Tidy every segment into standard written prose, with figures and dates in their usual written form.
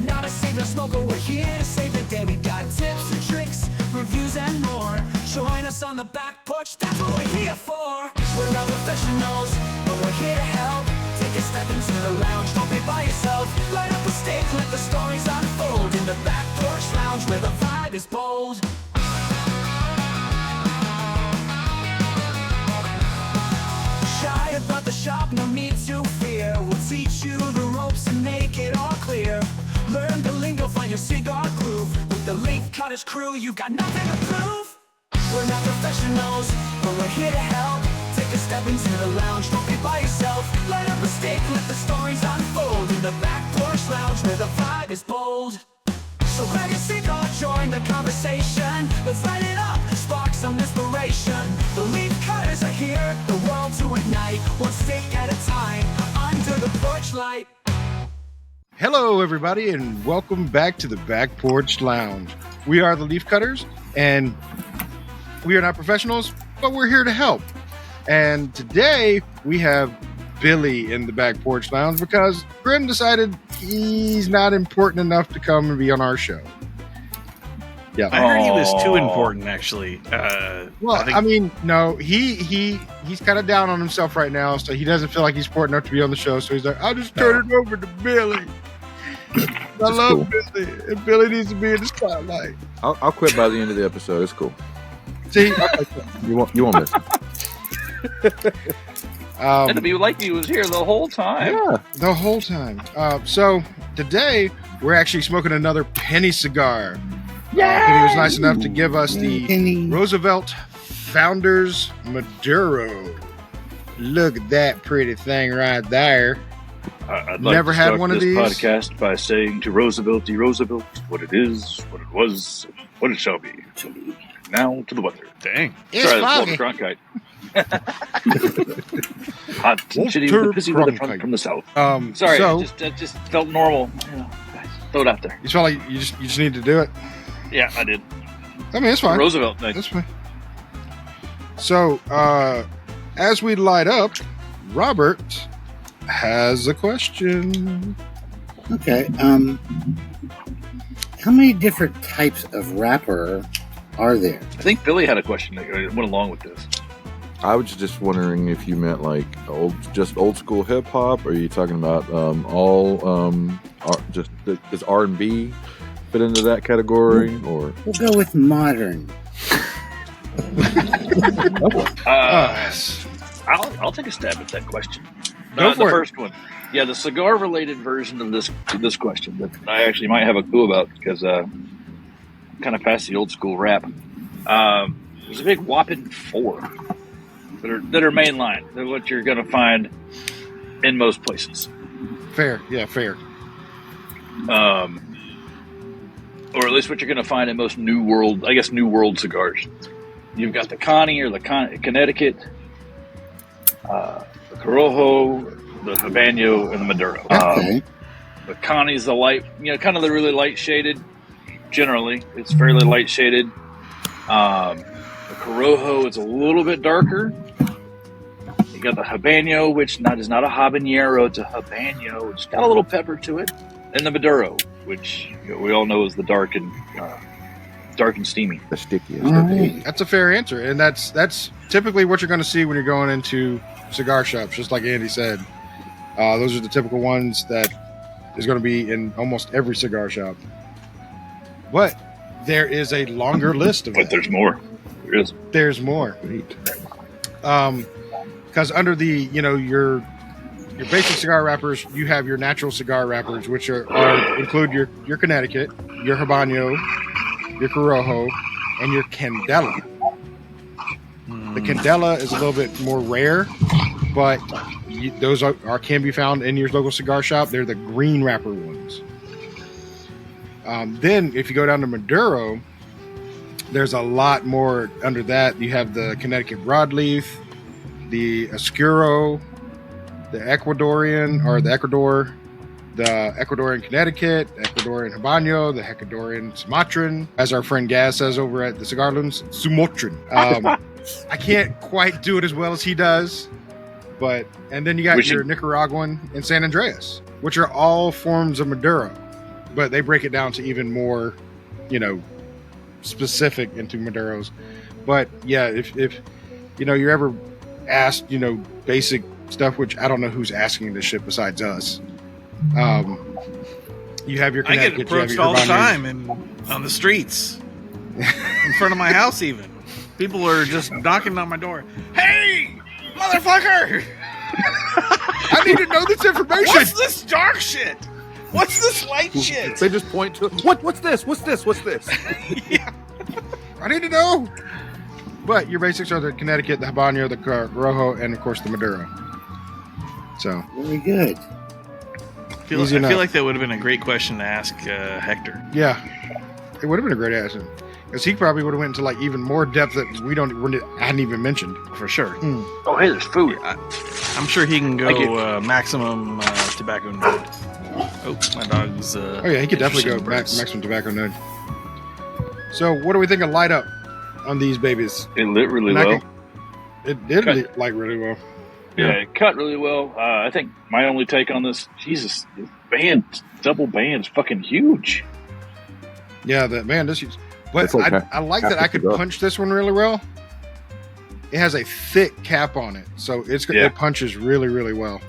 not a savior smoker, we're here to save the day. We got tips and tricks, reviews and more. Join us on the back porch, that's what we're here for. We're not professionals, but we're here to help. Take a step into the lounge, don't be by yourself. Light up a stick, let the stories unfold. In the back porch lounge where the vibe is bold. Shy about the shop, no need to fear. We'll teach you the ropes and make it all clear. Learn the lingo, find your cigar groove. With the Leaf Cutters crew, you got nothing to prove. We're not professionals, but we're here to help. Take a step into the lounge, don't be by yourself. Light up a stick, let the stories unfold. In the back porch lounge where the vibe is bold. So grab your cigar, join the conversation. Let's light it up, spark some inspiration. The Leaf Cutters are here, the world to ignite. One stick at a time, under the porch light. Hello, everybody, and welcome back to the Back Porch Lounge. We are the Leaf Cutters, and we are not professionals, but we're here to help. And today, we have Billy in the Back Porch Lounge because Grim decided he's not important enough to come and be on our show. Yeah, I heard he was too important, actually. No, he's kind of down on himself right now, so he doesn't feel like he's important enough to be on the show. So he's like, I'll just turn it over to Billy. I love Billy, and Billy needs to be in the spotlight. I'll quit by the end of the episode. It's cool. See, you won't miss it. It'd be like he was here the whole time. Yeah, the whole time. So today we're actually smoking another penny cigar. Penny was nice enough to give us the Roosevelt Founders Maduro. Look at that pretty thing right there. I'd like Never to had start one of this these podcast by saying to Roosevelt what it is, what it was, what it shall be. Now to the weather. Dang. It's Sorry, foggy. that's Walter Cronkite. Hot and shitty with the pissy weather from the south. Sorry, so, it just felt normal. Throw it out there. You felt like you just need to do it? Yeah, I did. I mean, it's fine. Roosevelt night. That's fine. So, as we light up, Robert has a question. Okay. How many different types of wrapper are there? I think Billy had a question that went along with this. I was just wondering if you meant like old school hip hop, or are you talking about does R&B fit into that category, or We'll go with modern. I'll take a stab at that question. Go for the it. first one. Yeah, the cigar-related version of this question that I actually might have a clue about because kind of past the old school rap. There's a big whopping 4 that are mainline. They're what you're going to find in most places. Fair. Yeah, fair. Or at least what you're going to find in most New World cigars. You've got the Connie or the Connecticut, the Corojo, the Habano, and the Maduro. Okay. The Connie's the light, kind of the really light shaded. Generally, it's fairly light shaded. The Corojo is a little bit darker. You got the Habano, which is not a habanero, it's a Habano. It's got a little pepper to it. And the Maduro, which we all know is the dark and steamy. the stickiest? All right. That's a fair answer, and that's typically what you're going to see when you're going into cigar shops. Just like Andy said, those are the typical ones that is going to be in almost every cigar shop. But there is a longer list of But that. there's more. There is. There's more. Because under the your basic cigar wrappers, you have your natural cigar wrappers, which include your Connecticut, your Habano, your Corojo, and your Candela. The Candela is a little bit more rare, but those can be found in your local cigar shop. They're the green wrapper ones. Then, if you go down to Maduro, there's a lot more under that. You have the Connecticut broadleaf, the Oscuro, the Ecuadorian Connecticut, the Ecuadorian Habano, the Ecuadorian Sumatran, as our friend Gaz says over at the Cigar Loons, Sumatran. I can't quite do it as well as he does, and then you got your Nicaraguan and San Andreas, which are all forms of Maduro. but they break it down to even more, specific into Maduros. But yeah, if you're ever asked, basic stuff, which I don't know who's asking this shit besides us. You have your I get Connecticut, approached all the time and on the streets, in front of my house even. People are just knocking on my door. Hey, motherfucker! I need to know this information. What's this dark shit? What's this light shit? They just point to what's this? What's this? What's this? Yeah. I need to know. But your basics are the Connecticut, the Habanero, the Corojo, and of course the Maduro. So Very good. I feel like that would have been a great question to ask Hector. yeah, it would have been a great answer because he probably would have went into like even more depth that I hadn't even mentioned. For sure. Oh, hey, there's food. I'm sure he can go maximum tobacco node. Oh, my dog's... Oh yeah, he could definitely go maximum tobacco node. So what do we think of light up on these babies? It lit really well. It did light really well. Yeah, it cut really well. I think my only take on this, Jesus, this double band's fucking huge. Yeah, this is. But like I like that I could punch this one really well. It has a thick cap on it, so it punches really, really well.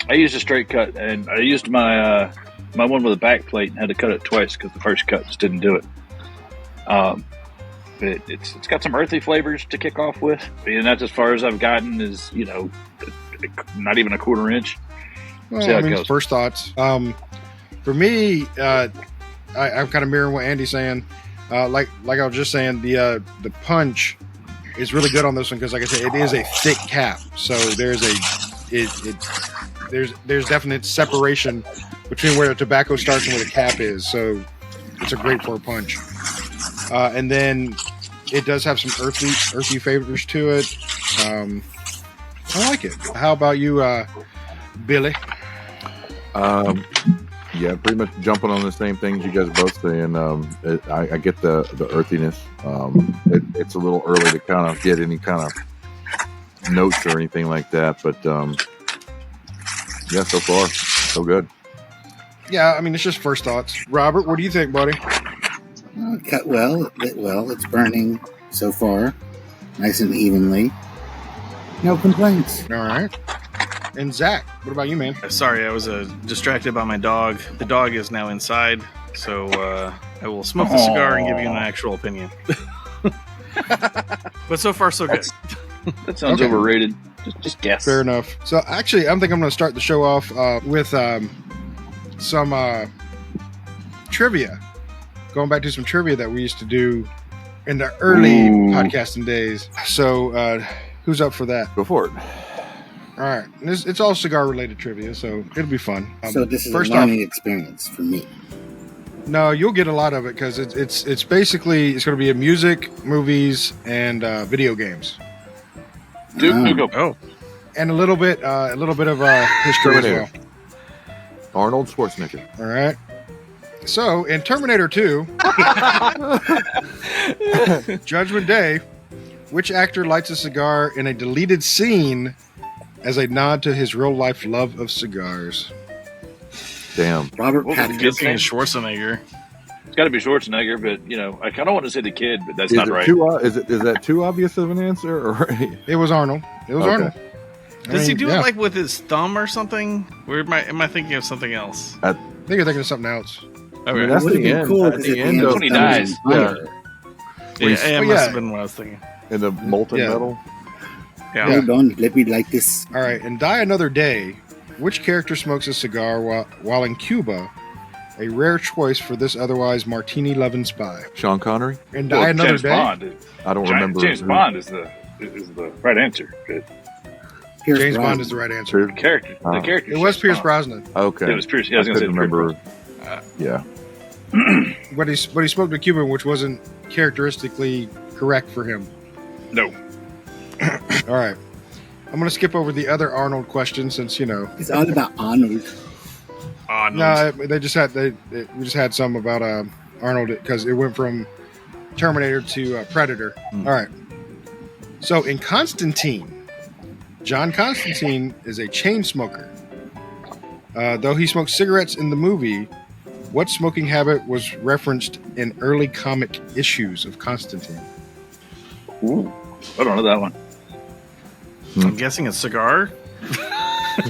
I used a straight cut, and I used my one with a back plate and had to cut it twice because the first cut just didn't do it. It's got some earthy flavors to kick off with, and that's as far as I've gotten. Is not even a quarter inch. Well, I mean, first thoughts. For me, I'm kind of mirroring what Andy's saying. Like I was just saying, the punch is really good on this one because, like I said, it is a thick cap. So there's there's definite separation between where the tobacco starts and where the cap is. So it's a great pour punch. And then it does have some earthy flavors to it. I like it. How about you, Billy? Yeah, pretty much jumping on the same things you guys both saying. I get the earthiness. It's a little early to kind of get any kind of notes or anything like that, but yeah, so far so good. Yeah, I mean it's just first thoughts. Robert, what do you think, buddy? Cut well, lit well. It's burning so far, nice and evenly. No complaints. All right. And Zach, what about you, man? Sorry, I was distracted by my dog. The dog is now inside, so I will smoke the cigar and give you an actual opinion. But so far, so good. That sounds overrated. Just guess. Fair enough. So actually, I think I'm going to start the show off with some trivia. Going back to some trivia that we used to do in the early podcasting days. So who's up for that? Go for it. All right. It's all cigar-related trivia, so it'll be fun. So this is a learning experience for me. No, you'll get a lot of it because it's basically it's going to be music, movies, and video games. Go. And a little bit of history as well. Arnold Schwarzenegger. All right. So in Terminator 2, Judgment Day, which actor lights a cigar in a deleted scene as a nod to his real life love of cigars? Damn. Robert Well, Patrick. guessing is Schwarzenegger. It's got to be Schwarzenegger, but I kind of want to say the kid, but that's not right. Is that too obvious of an answer? Or It was Arnold. Arnold. Does he do it like with his thumb or something? Or am I thinking of something else? I think you're thinking of something else. I mean, that's Would have the been end. cool At because the at end the of when he dies. Yeah. It must have been what I was thinking. In the molten metal. Yeah. Hold on, let me light this. All right. And Die Another Day, which character smokes a cigar while in Cuba? A rare choice for this otherwise martini-loving spy. Sean Connery. And Die Another James Day. Bond. I don't remember. James Bond is the right answer. But Pierce James Brosnan. Bond is the right answer. the character. It was Pierce Brosnan. Okay. It was Pierce. Yeah, I was going to say remember. Yeah. But he smoked a Cuban, which wasn't characteristically correct for him. No. All right. I'm going to skip over the other Arnold question since, It's all about Arnold. No, we just had some about Arnold because it went from Terminator to Predator. All right. So in Constantine, John Constantine is a chain smoker. Though he smoked cigarettes in the movie, What smoking habit was referenced in early comic issues of Constantine? Ooh, I don't know that one. I'm guessing a cigar.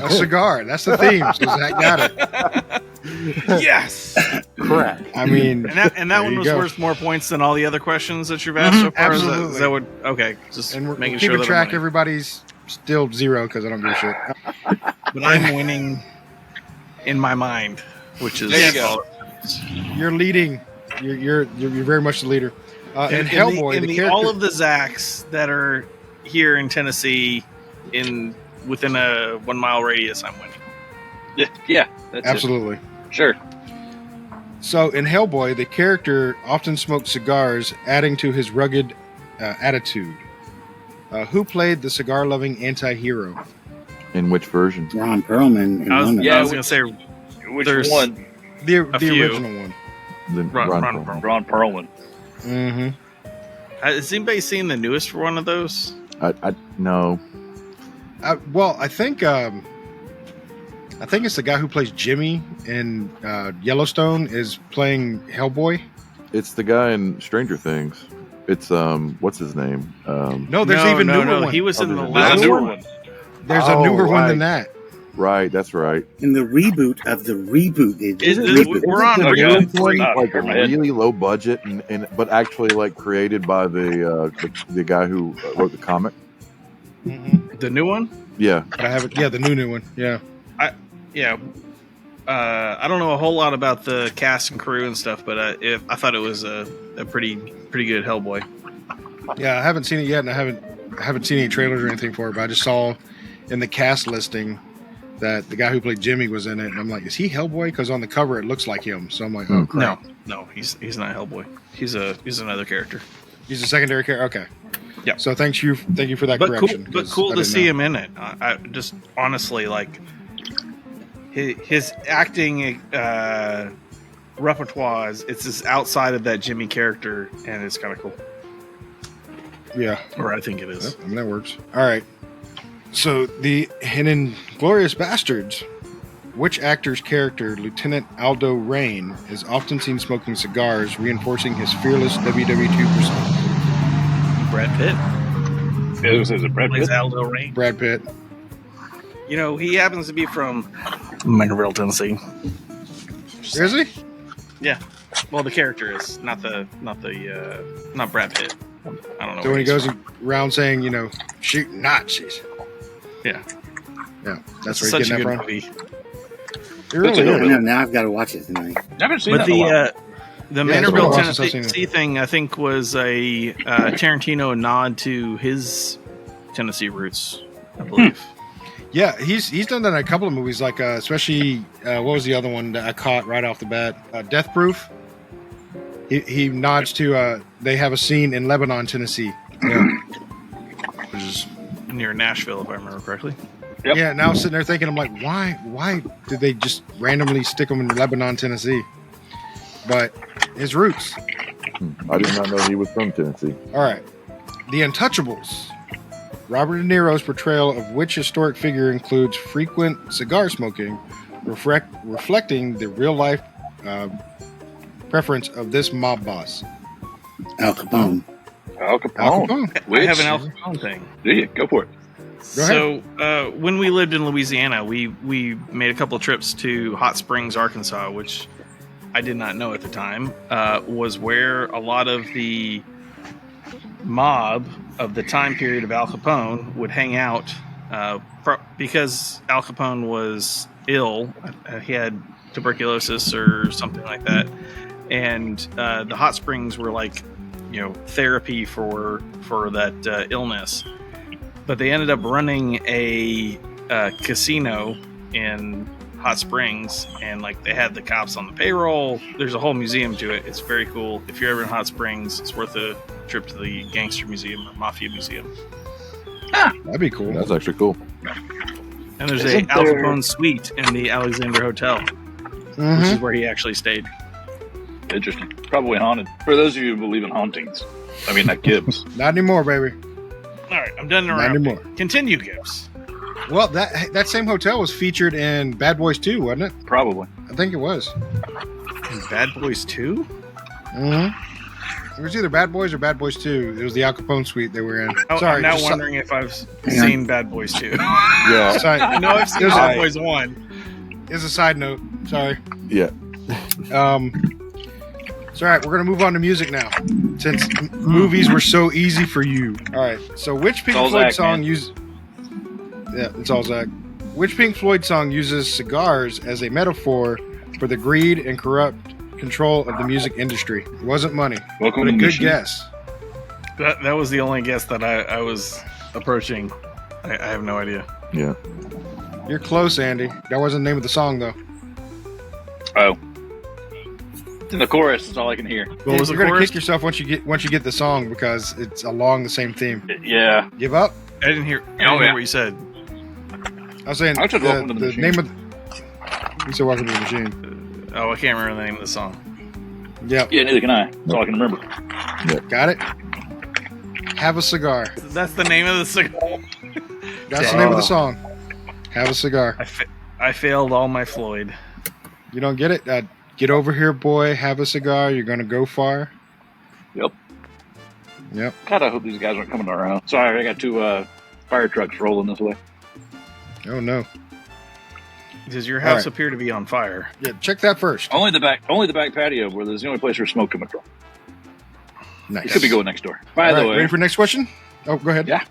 A cigar. That's the theme. So Zach got it. Yes. Correct. I mean, And that one was worth more points than all the other questions that you've asked so far. Absolutely. Is that what? Okay, just and we're making keeping sure that track. I'm winning. Everybody's still 0 because I don't give a shit. But I'm winning in my mind, which is There you go. You're leading. You're very much the leader. And Hellboy, all of the Zacks that are here in Tennessee, within a 1 mile radius, I'm winning. Yeah, that's absolutely. it. Sure. So in Hellboy, the character often smoked cigars, adding to his rugged attitude. Who played the cigar-loving anti-hero? In which version? Ron Perlman. In I was one of yeah, I them. was going to say Which There's- one? The few. original one. Ron Perlman. Ron Perlman. Mm-hmm. Has anybody seen the newest one of those? No. Well, I think it's the guy who plays Jimmy in Yellowstone is playing Hellboy. It's the guy in Stranger Things. It's what's his name? No, there's even newer one. He was in the there's last newer one. one. There's a newer one than right. that. Right, that's right. In the reboot of the reboot. They did Is it- reboot. we're on- Oh, yeah. We're Like Not like in my head. really low budget, and but actually like created by the guy who wrote the comic. Mm-hmm. The new one? Yeah, But I haven't. Yeah, the new one. Yeah. Yeah. I don't know a whole lot about the cast and crew and stuff, but I thought it was a pretty good Hellboy. Yeah, I haven't seen it yet, and I haven't seen any trailers or anything for it. But I just saw in the cast listing that the guy who played Jimmy was in it, and I'm like, is he Hellboy? Because on the cover it looks like him. So I'm like, oh crap. No, he's not Hellboy. He's another character. He's a secondary character. Okay. Yeah. So thank you for that But correction. cool, 'cause I to didn't see know. him in it. I just honestly like his acting repertoire. It's just outside of that Jimmy character, and it's kind of cool. Yeah. Or I think it is. Yep, I mean, that works. All right. So in Inglourious Bastards, which actor's character, Lieutenant Aldo Rain, is often seen smoking cigars, reinforcing his fearless WW2 persona? Brad Pitt Yeah, it was a Brad plays Pitt. Aldo Rain. Brad Pitt. You know, he happens to be from Monroeville, Tennessee. Is he? Yeah. Well, the character is not Brad Pitt. I don't know. So where when he he's goes from. around saying, shoot Nazis. Yeah. Yeah, that's It's where such he's a getting good that from. movie. It really a I is. good know, now I've got to watch it tonight. I haven't seen But that in a while. the Yeah, it's been a Manorville, while since I've seen Tennessee thing, I think, was a Tarantino nod to his Tennessee roots, I believe. Yeah, he's done that in a couple of movies, like especially what was the other one that I caught right off the bat? Death Proof. He nods to they have a scene in Lebanon, Tennessee. Yeah. Which is, Near Nashville, if I remember correctly. Yep. yeah. Now I'm sitting there thinking, I'm like, why did they just randomly stick him in Lebanon, Tennessee? But his roots. I did not know he was from Tennessee. All right, The Untouchables. Robert De Niro's portrayal of which historic figure includes frequent cigar smoking, reflecting the real-life preference of this mob boss. Al Capone. Al Al Capone. Capone. I have an Which- Al Capone thing. Do you? Go for it. Go So when we lived in Louisiana, we made a couple of trips to Hot Springs, Arkansas, which I did not know at the time was where a lot of the mob of the time period of Al Capone would hang out because Al Capone was ill. He had tuberculosis or something like that, and the hot springs were like, therapy for that illness. But they ended up running a casino in Hot Springs, and like they had the cops on the payroll. There's a whole museum to it. It's very cool. If you're ever in Hot Springs, it's worth a trip to the Gangster Museum or Mafia Museum. That'd be cool. That's actually cool. And there's Isn't a Al there- Capone suite in the Alexander Hotel, Mhm. which is where he actually stayed. Interesting. Probably haunted. For those of you who believe in hauntings. I mean, that Gibbs. Not anymore, baby. All right, I'm done Not around. anymore. Continue, Gibbs. Well, that same hotel was featured in Bad Boys 2, wasn't it? Probably. I think it was. Bad Boys 2? It was either Bad Boys or Bad Boys 2. It was the Al Capone suite they were in. Sorry, I'm now just wondering if I've seen Bad Boys 2. Yeah. Sorry. I know I've seen Bad Boys 1. It's a side note. Sorry. Yeah. It's all right. We're gonna move on to music now, since movies were so easy for you. All right. So, which Pink Floyd Zach, song man. uses? Yeah, it's all Zach. Which Pink Floyd song uses cigars as a metaphor for the greed and corrupt control of the music industry? It wasn't money, Welcome but a to the good machine. guess. That was the only guess that I was approaching. I have no idea. Yeah. You're close, Andy. That wasn't the name of the song, though. Oh. It's in the chorus. That's all I can hear. What was the You're gonna chorus? kick yourself once you get the song because it's along the same theme. Yeah. Give up. I didn't hear yeah. what you said. I was saying I took Welcome to the Machine. name of. You said "Welcome to the Machine." Oh, I can't remember the name of the song. Yep. Yeah, neither can I. That's all I can remember. Got it. Have a cigar. That's the name of the cigar. That's the name of the song. Have a cigar. I failed all my Floyd. You don't get it? Get over here, boy. Have a cigar. You're gonna go far. Yep. Yep. God, I hope these guys aren't coming to our house. Sorry, I got two fire trucks rolling this way. Oh no. Does your All house right. appear to be on fire? Yeah. Check that first. Only the back patio where there's the only place where smoke coming from. Nice. It could be going next door. By All the right, way, ready for next question? Oh, go ahead. Yeah.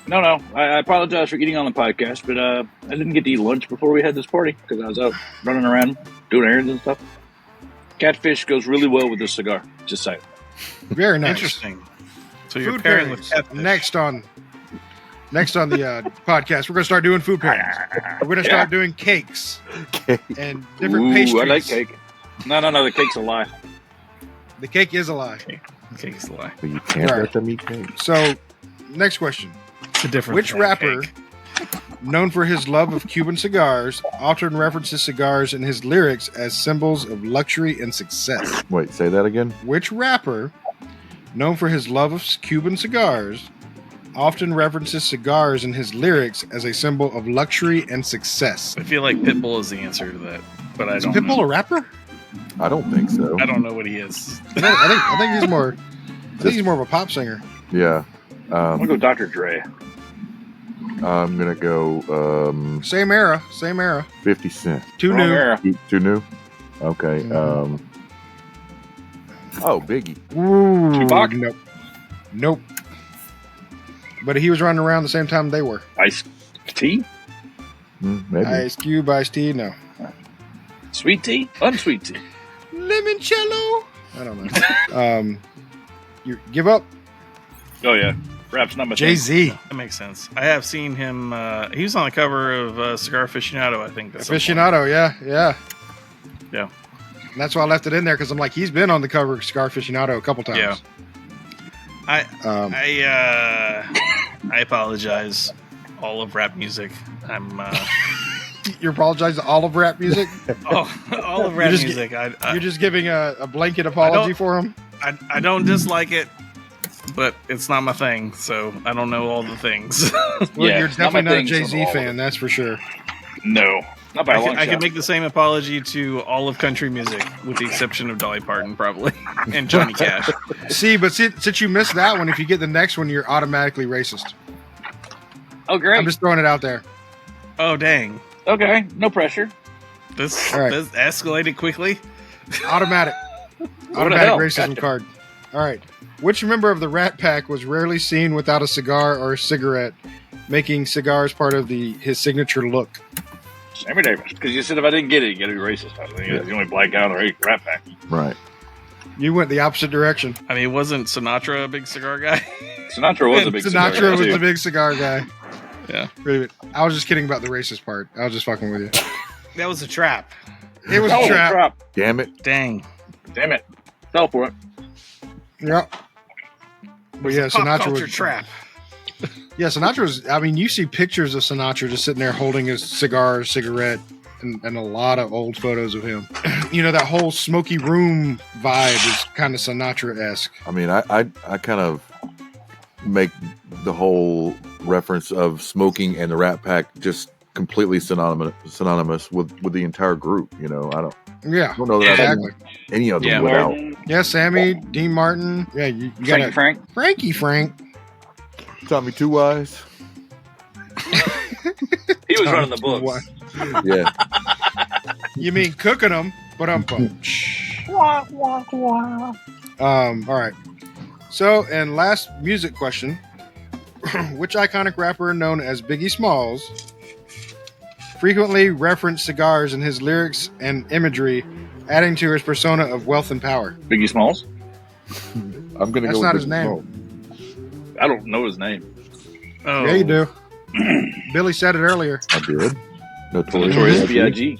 No. I apologize for getting on the podcast, but I didn't get to eat lunch before we had this party because I was out running around doing errands and stuff. Catfish goes really well with this cigar. Just saying. Very nice. Interesting. So you're Food pairing pairings. with catfish. Next on the podcast, we're gonna start doing food pairings. We're gonna start doing cakes and different Ooh, pastries. I like cake. No, the cake's a lie. The cake is a lie. Cake's a lie. But you can't All right. let them eat cake. So, next question. It's a different. Which kind of rapper, cake. known for his love of Cuban cigars, often references cigars in his lyrics as symbols of luxury and success? Wait, say that again? Which rapper, known for his love of Cuban cigars, often references cigars in his lyrics as a symbol of luxury and success? I feel like Pitbull is the answer to that, but I Is don't. Pitbull know. a rapper? I don't think so. I don't know what he is. I think he's more. I think he's more of a pop singer. Yeah. I'm gonna go Dr. Dre. I'm going to go Same era. 50 Cent. Too Wrong new. era. Too new? Okay. Mhm. Biggie. Ooh, Tupac? Nope. But he was running around the same time they were. Ice tea? Maybe. Ice Cube, Ice T, no. Sweet tea? Unsweet tea. Limoncello. I don't know. You give up, Oh yeah. Rap's not my Jay thing. Z. That makes sense. I have seen him. He was on the cover of Cigar Aficionado, I think. at some point. Aficionado, yeah. Yeah. And that's why I left it in there because I'm like, he's been on the cover of Cigar Aficionado a couple times. Yeah. Um, I apologize. All of rap music. I'm. you apologize to all of rap music. All of rap just- music. You're just giving a blanket apology for him. I don't dislike it, but it's not my thing. So I don't know all the things. Well, Yeah, you're it's not my definitely not a thing, so Jay-Z all of fan, it. that's for sure. No. Not by a long I shot. could make the same apology to all of country music, with the exception of Dolly Parton, probably, and Johnny Cash. See, but since you missed that one, if you get the next one, you're automatically racist. Oh great. I'm just throwing it out there. Oh dang! Okay. No pressure. This All right. this escalated quickly. Automatic. the Automatic hell? racism Gotcha. card. All right. Which member of the Rat Pack was rarely seen without a cigar or a cigarette, making cigars part of his signature look? Sammy Davis. Because you said if I didn't get it, you got to be racist. I think it's the only black guy on the Rat Pack. Right. You went the opposite direction. I mean, wasn't Sinatra a big cigar guy? Sinatra was a big cigar Sinatra guy, was too. the big cigar guy. Yeah. Really, I was just kidding about the racist part. I was just fucking with you. That was a trap. It was Oh, a trap. Damn it. Dang. Damn it. Fell for it. Yep. But yeah, Pop Sinatra culture was trap. Yeah, Sinatra was. I mean, you see pictures of Sinatra just sitting there holding his cigar, or cigarette, and a lot of old photos of him. You know, that whole smoky room vibe is kind of Sinatra-esque. I mean, I kind of make the whole reference of smoking and the Rat Pack just completely synonymous with the entire group. You know, Yeah, I don't know that exactly. I've seen any of them Yeah. without. Yeah, Sammy, Dean Martin. Yeah, you got Frankie Frank. Frank. Tommy Two Eyes. He was Tommy running the Two books. Yeah. You mean cooking them? But I'm all right. So, and last music question: which iconic rapper known as Biggie Smalls frequently referenced cigars in his lyrics and imagery, adding to his persona of wealth and power? Biggie Smalls? I'm going to That's go not with his Biggie name. Smalls. I don't know his name. Oh, Yeah, you do. Billy said it earlier. I did. Notorious. Notorious B.I.G.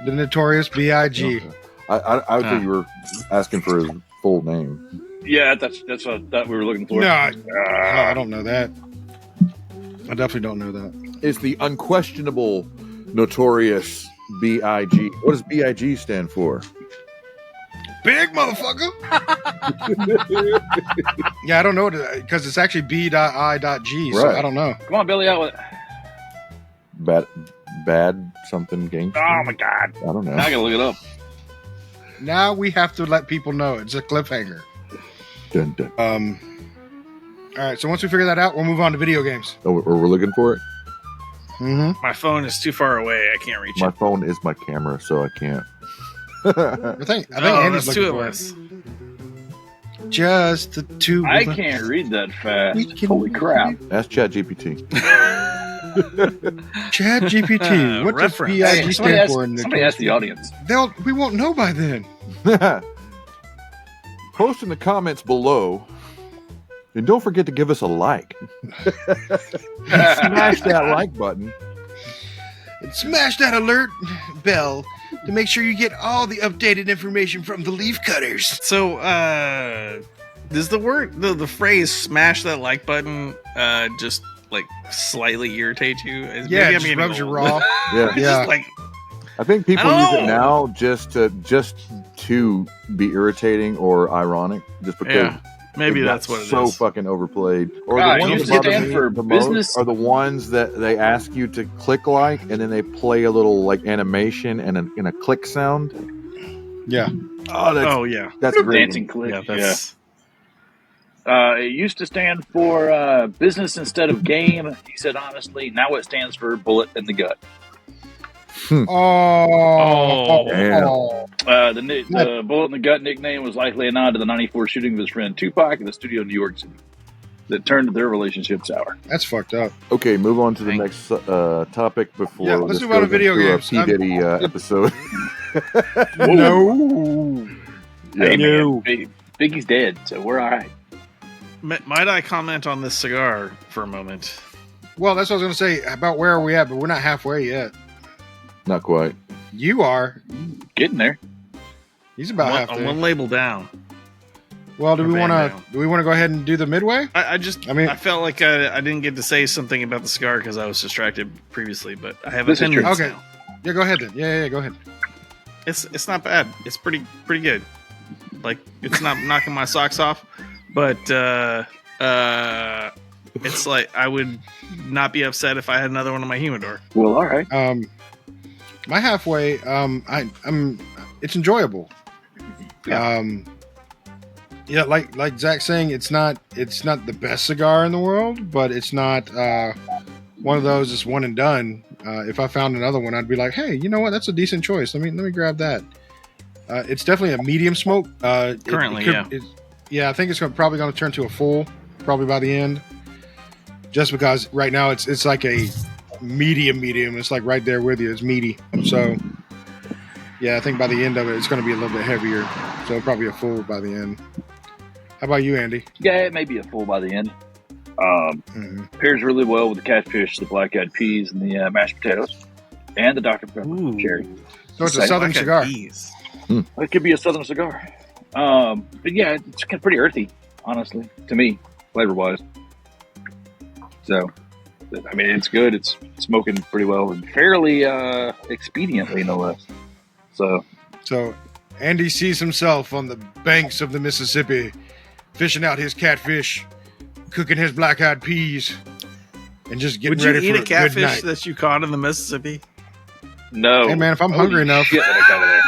The Notorious B.I.G. Okay. I think you were asking for his full name. Yeah, that's what I thought we were looking for. No, I don't know that. I definitely don't know that. It's the unquestionable Notorious B.I.G. What does B.I.G. stand for? Big motherfucker. Yeah, I don't know because it's actually B.I.G. So Right. I don't know. Come on, Billy, out with it. Bad something gangster? Oh, my God. I don't know. Now I got to look it up. Now we have to let people know. It's a cliffhanger. Dun, dun. All right. So once we figure that out, we'll move on to video games. Oh, we're looking for it? Mm-hmm. my phone is too far away. I can't reach My it. phone is my camera, so I can't. I think Oh, Andy's that's looking two of for us. it. Just the two. I of us. can't read that fast. We can- Holy crap. Ask ChatGPT. Chad GPT. What does Reference. B.I.G. stand for? Somebody ask the audience. We won't know by then. Post in the comments below. And don't forget to give us a like. Smash that like button. And smash that alert bell to make sure you get all the updated information from the leaf cutters. So, does the phrase "smash that like button" just like slightly irritate you? Yeah, Maybe it just getting rubs you old. raw. Yeah. It's Yeah. just like I think people I use don't it know. now just to be irritating or ironic, just because yeah, maybe it got that's what it is. so fucking overplayed. Or Ah, the it ones used that to bother stand me for the business- most are the ones that they ask you to click like, and then they play a little like animation and a click sound. Yeah. Oh yeah, That's great. Dancing click. yeah. That's It used to stand for business instead of game. He said honestly. Now it stands for bullet in the gut. Oh. Damn. The bullet in the gut nickname was likely a nod to the '94 shooting of his friend Tupac in the studio in New York City that turned their relationship sour. That's fucked up. Okay, move on to the Dang. next topic before Yeah, let's this move on to goes video into games. a P. Diddy episode. No. Yeah. Hey No. man, Biggie's dead, so we're all right. Might I comment on this cigar for a moment? Well, that's what I was going to say about where are we at, but we're not halfway yet. Not quite. You are. Getting there. He's about I'm halfway. one label down. Well, do Or we band want down. to go ahead and do the midway? I mean- I felt like I didn't get to say something about the cigar because I was distracted previously, but I have This is true. opinions Okay. now. Yeah, go ahead then. Yeah, go ahead. It's not bad. It's pretty good. Like it's not knocking my socks off, but it's like I would not be upset if I had another one in my humidor. Well, all right. My halfway, it's enjoyable. Yeah. Yeah, like Zach's saying, it's not the best cigar in the world, but it's not one of those that's one and done. If I found another one, I'd be like, hey, you know what? That's a decent choice. Let me grab that. It's definitely a medium smoke. Currently, yeah. I think it's probably going to turn to a full, probably by the end. Just because right now it's like a medium. It's like right there with you. It's meaty. So, yeah, I think by the end of it, it's going to be a little bit heavier. So probably a full by the end. How about you, Andy? Yeah, it may be a full by the end. Mhm. Pairs really well with the catfish, the black-eyed peas, and the mashed potatoes, and the Dr. Pepper Ooh. cherry. So it's a Like southern Black-eyed cigar. peas. It could be a southern cigar. But yeah, it's kind of pretty earthy, honestly, to me, flavor-wise. So, I mean, it's good. It's smoking pretty well and fairly expediently, no less. So, Andy sees himself on the banks of the Mississippi, fishing out his catfish, cooking his black-eyed peas, and just getting Would you ready eat for a a good catfish night. that you caught in the Mississippi? no. Hey man, if I'm Holy hungry enough, shit, that I got it there.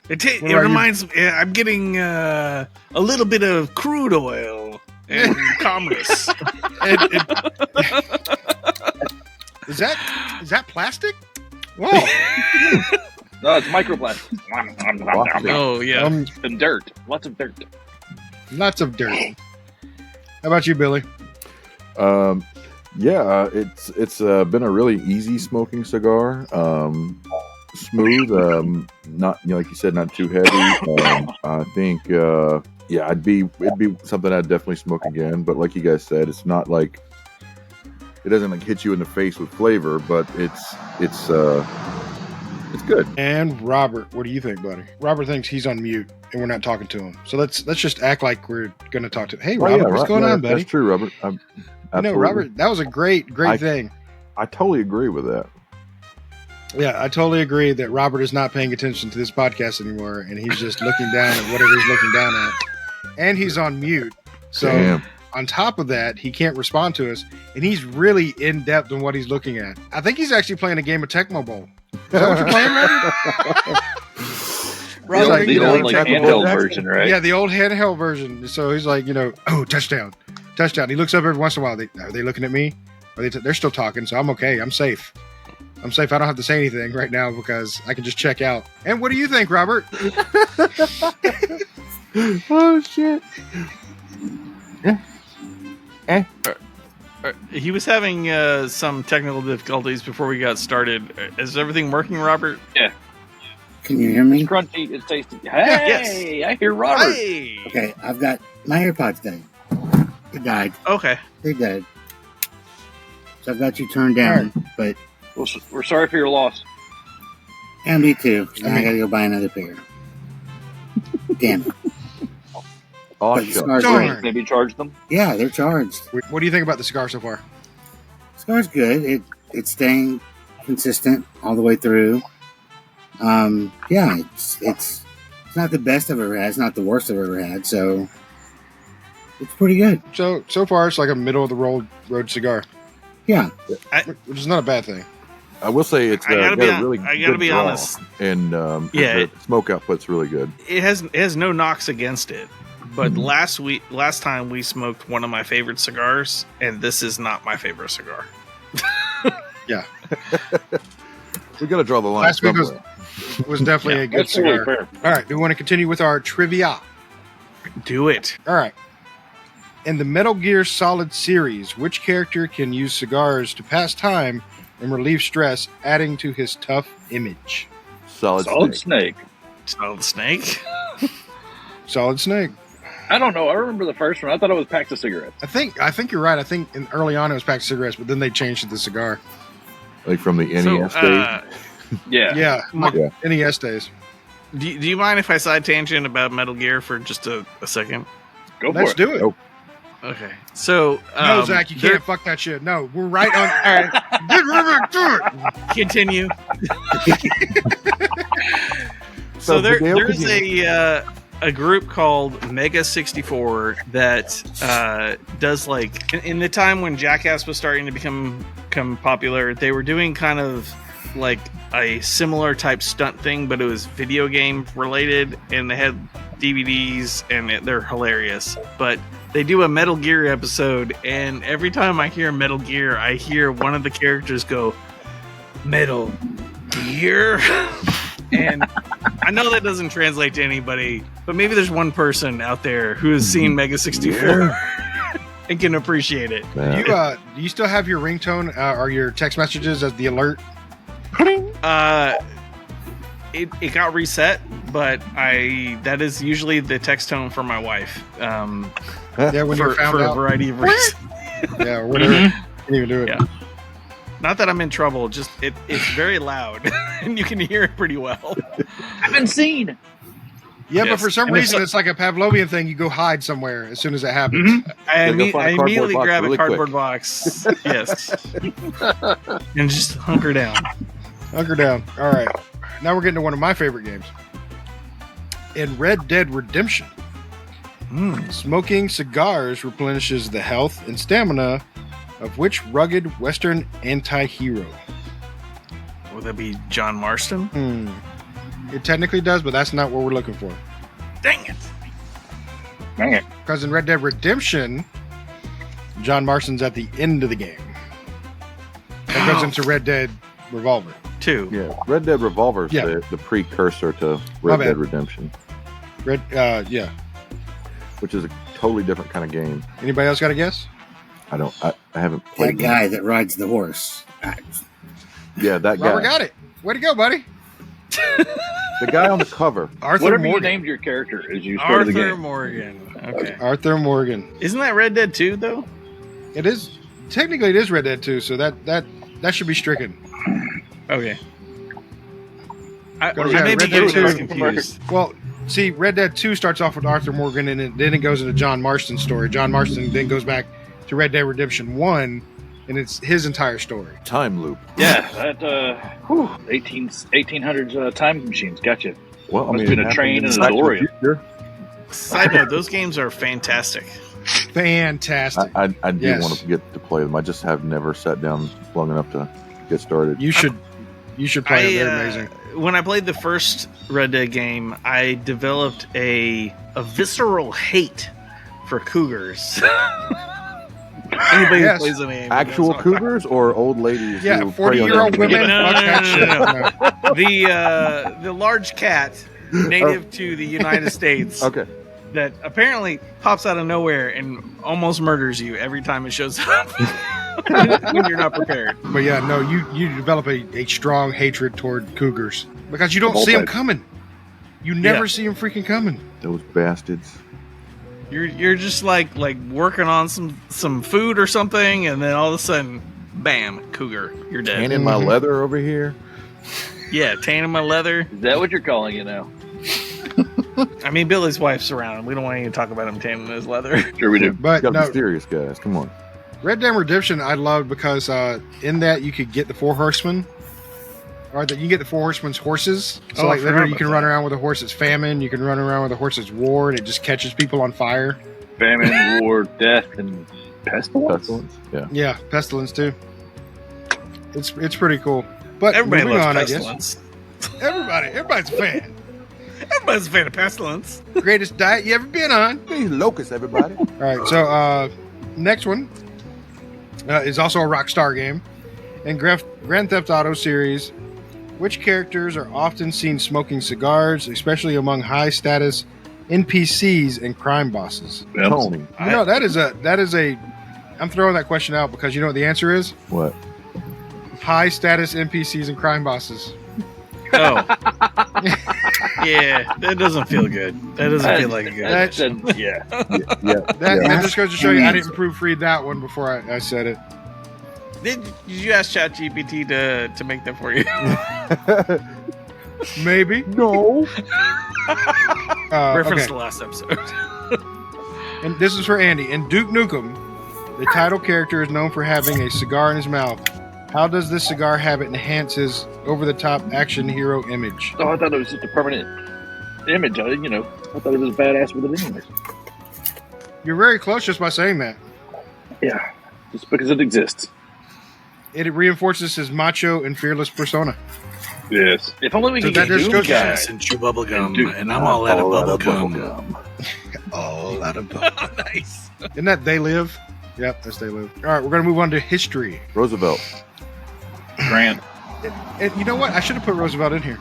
It reminds me. I'm getting a little bit of crude oil and commerce. Is that plastic? Whoa. No, it's microplastic. Oh yeah. And dirt. Lots of dirt. Lots of dirt. How about you, Billy? It's been a really easy smoking cigar. Smooth, not like you said, not too heavy. I think it'd be something I'd definitely smoke again. But like you guys said, it's not like it doesn't like hit you in the face with flavor, but it's good. And Robert, what do you think, buddy? Robert thinks he's on mute and we're not talking to him. So let's just act like we're going to talk to him. Hey, Robert, what's going on, buddy? That's true, Robert. Robert, that was a great thing. I totally agree with that. Yeah, I totally agree that Robert is not paying attention to this podcast anymore, and he's just looking down at whatever he's looking down at. And he's on mute. So Damn. On top of that, he can't respond to us, and he's really in-depth in what he's looking at. I think he's actually playing a game of Tecmo Bowl. Is that what you're playing, Robert? Robert, the old like handheld version, right? Yeah, the old handheld version. So he's like, oh, touchdown. He looks up every once in a while. Are they looking at me? They're still talking, so I'm okay. I'm safe. I don't have to say anything right now because I can just check out. And what do you think, Robert? Oh, shit. He was having some technical difficulties before we got started. Is everything working, Robert? Yeah. Can you hear me? It's crunchy. It's tasty. Hey, yes. I hear Robert. Hey. Okay, I've got my AirPods died. They died. Okay. They died. So I've got you turned down, but We're sorry for your loss. and me too. And I gotta go buy another pair. Damn it. Oh, But the shut cigar's Darn. great. Maybe charge them. Yeah, they're charged. What do you think about the cigar so far? Cigar's good. It's staying consistent all the way through. It's not the best I've ever had. It's not the worst I've ever had. So it's pretty good. So far, it's like a middle of the road cigar, Yeah. which is not a bad thing. I will say it's I gotta got be a really I gotta good be draw, honest. and Yeah. the smoke output's really good. It has no knocks against it. But last time we smoked one of my favorite cigars, and this is not my favorite cigar. Yeah. We got to draw the line Last week somewhere. was definitely a good That's totally cigar. fair. All right, we want to continue with our trivia. Do it. All right. In the Metal Gear Solid series, which character can use cigars to pass time and relieve stress, adding to his tough image? Solid Snake. Solid Snake. Solid Snake. I don't know. I remember the first one. I thought it was packs of cigarettes. I think you're right. I think early on it was packed cigarettes, but then they changed it to cigar. Like from the NES days. Yeah. Yeah, like Yeah. NES days. Do you mind if I side tangent about Metal Gear for just a second? Go for Let's it. do it. Oh. Okay. So No, Zach, you can't fuck that shit. No, we're right on. All right, get right back to it. Continue. So So Miguel, there's continue. a group called Mega 64 that does like in the time when Jackass was starting to become popular, they were doing kind of like a similar type stunt thing, but it was video game related, and they had DVDs, and they're hilarious. But they do a Metal Gear episode, and every time I hear Metal Gear, I hear one of the characters go, Metal Gear. And I know that doesn't translate to anybody, but maybe there's one person out there who has seen Mega 64 and can appreciate it. Yeah. Do you still have your ringtone or your text messages as the alert? It got reset, but that is usually the text tone for my wife. Yeah, when for you're found a out. variety of reasons. Yeah, or whatever. You can even do it. Yeah. Not that I'm in trouble, just it's very loud, and you can hear it pretty well. I've been seen. Yeah, but Yes. for some And it's reason, like- it's like a Pavlovian thing. You go hide somewhere as soon as it happens. I Gotta go find a cardboard immediately box grab a really cardboard quick. box, yes, and just hunker down. Hunker down. All right. Now we're getting to one of my favorite games. In Red Dead Redemption, smoking cigars replenishes the health and stamina of which rugged Western anti-hero? Would that be John Marston? It technically does, but that's not what we're looking for. Dang it! Dang it. Because in Red Dead Redemption, John Marston's at the end of the game. That goes into Red Dead Revolver. 2. Yeah, Red Dead Revolver is Yeah. the precursor to My Red bad. Dead Redemption, Yeah. which is a totally different kind of game. Anybody else got a guess? I haven't That played. guy that rides the horse. Yeah, that guy. Robert got it. Way to go, buddy. The guy on the cover. Arthur Whatever you Morgan. named your character as you started the Arthur game. Morgan. Okay. Arthur Morgan. Isn't that Red Dead 2 though? It is technically it is Red Dead 2, so that should be stricken. Okay. I Go to may be Red Dead getting 2. those confused. Well, see, Red Dead 2 starts off with Arthur Morgan, and then it goes into John Marston's story. John Marston then goes back to Red Dead Redemption 1, and it's his entire story. Time loop. Yeah, that 1800s time machines. Gotcha. Well, I Must mean, have been it a happened train in and a Back to the DeLorean. Future. Side note: those games are fantastic. Fantastic. I do Yes. want to get to play them. I just have never sat down long enough to get started. You should play them. They're amazing. When I played the first Red Dead game, I developed a visceral hate for cougars. Anybody Yes. who plays the game, Actual that's all. cougars or old ladies? Yeah, who prey on 40-year-old them? women. No, Fuck that shit. no. The large cat native to the United States Okay. that apparently pops out of nowhere and almost murders you every time it shows up when you're not prepared. But yeah, no, you develop a strong hatred toward cougars because you don't Both see them sides. coming. You never Yeah. see them freaking coming. Those bastards. You're just like working on some food or something, and then all of a sudden, bam, cougar, you're dead. Tanning my Mhm. leather over here. Yeah, tanning my leather. Is that what you're calling it now? I mean, Billy's wife's around. We don't want to talk about him tanning his leather. Sure we do. But Gotta no, be serious, guys. Come on. Red Dead Redemption I loved because in that you could get the Four Horsemen, or that you get the Four Horsemen's horses. So Oh, I like forgot literally you about can run that. around with a horse that's famine. You can run around with a horse that's war, and it just catches people on fire. Famine, war, death, and pestilence. Pestilence. Yeah. Yeah, pestilence too. It's pretty cool. But Everybody moving loves on, pestilence. I guess everybody's a fan. Everybody's a fan of pestilence. Greatest diet you ever been on. These locusts, everybody. All right, so next one is also a Rockstar game. In Grand Theft Auto series, which characters are often seen smoking cigars, especially among high-status NPCs and crime bosses? Tony. You know, that is a. I'm throwing that question out because you know what the answer is? What? High-status NPCs and crime bosses. Oh. Yeah, that doesn't feel good. That doesn't feel like a good. Yeah. Yeah. That just goes to show you I didn't proofread that one before I said it. Did you ask ChatGPT to make that for you? Maybe. No. Reference Okay. the last episode. And this is for Andy. In Duke Nukem, the title character is known for having a cigar in his mouth. How does this cigar habit enhance his over-the-top action hero image? Oh, I thought it was just a permanent image. I thought it was badass with it anyways. You're very close just by saying that. Yeah, just because it exists. It reinforces his macho and fearless persona. Yes. If only we So could that get just Doom goes to guy. And chew bubble gum, Dude, and I'm all out of bubble gum. All out of Nice. Isn't that They Live? Yep, that's They Live. All right, we're going to move on to history. Roosevelt. Grant. And you know what? I should have put Roosevelt in here.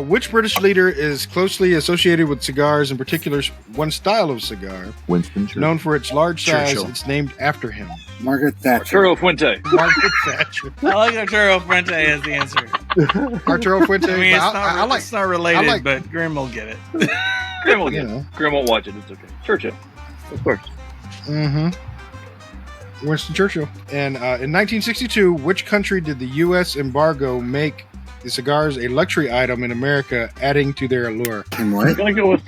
Which British leader is closely associated with cigars, in particular one style of cigar, Winston Churchill. known for its large size? Churchill. It's named after him. Margaret Thatcher. Arturo Fuente. Margaret Thatcher. I like Arturo Fuente as the answer. Arturo Fuente. I mean, it's but not, it's not related, I like- but Grim will get it. Grim will You get know. it. Grim won't watch it. It's okay. Churchill. Of course. Mm-hmm. Winston Churchill. And in 1962, which country did the U.S. embargo make the cigars a luxury item in America, adding to their allure? And I'm what? going to go with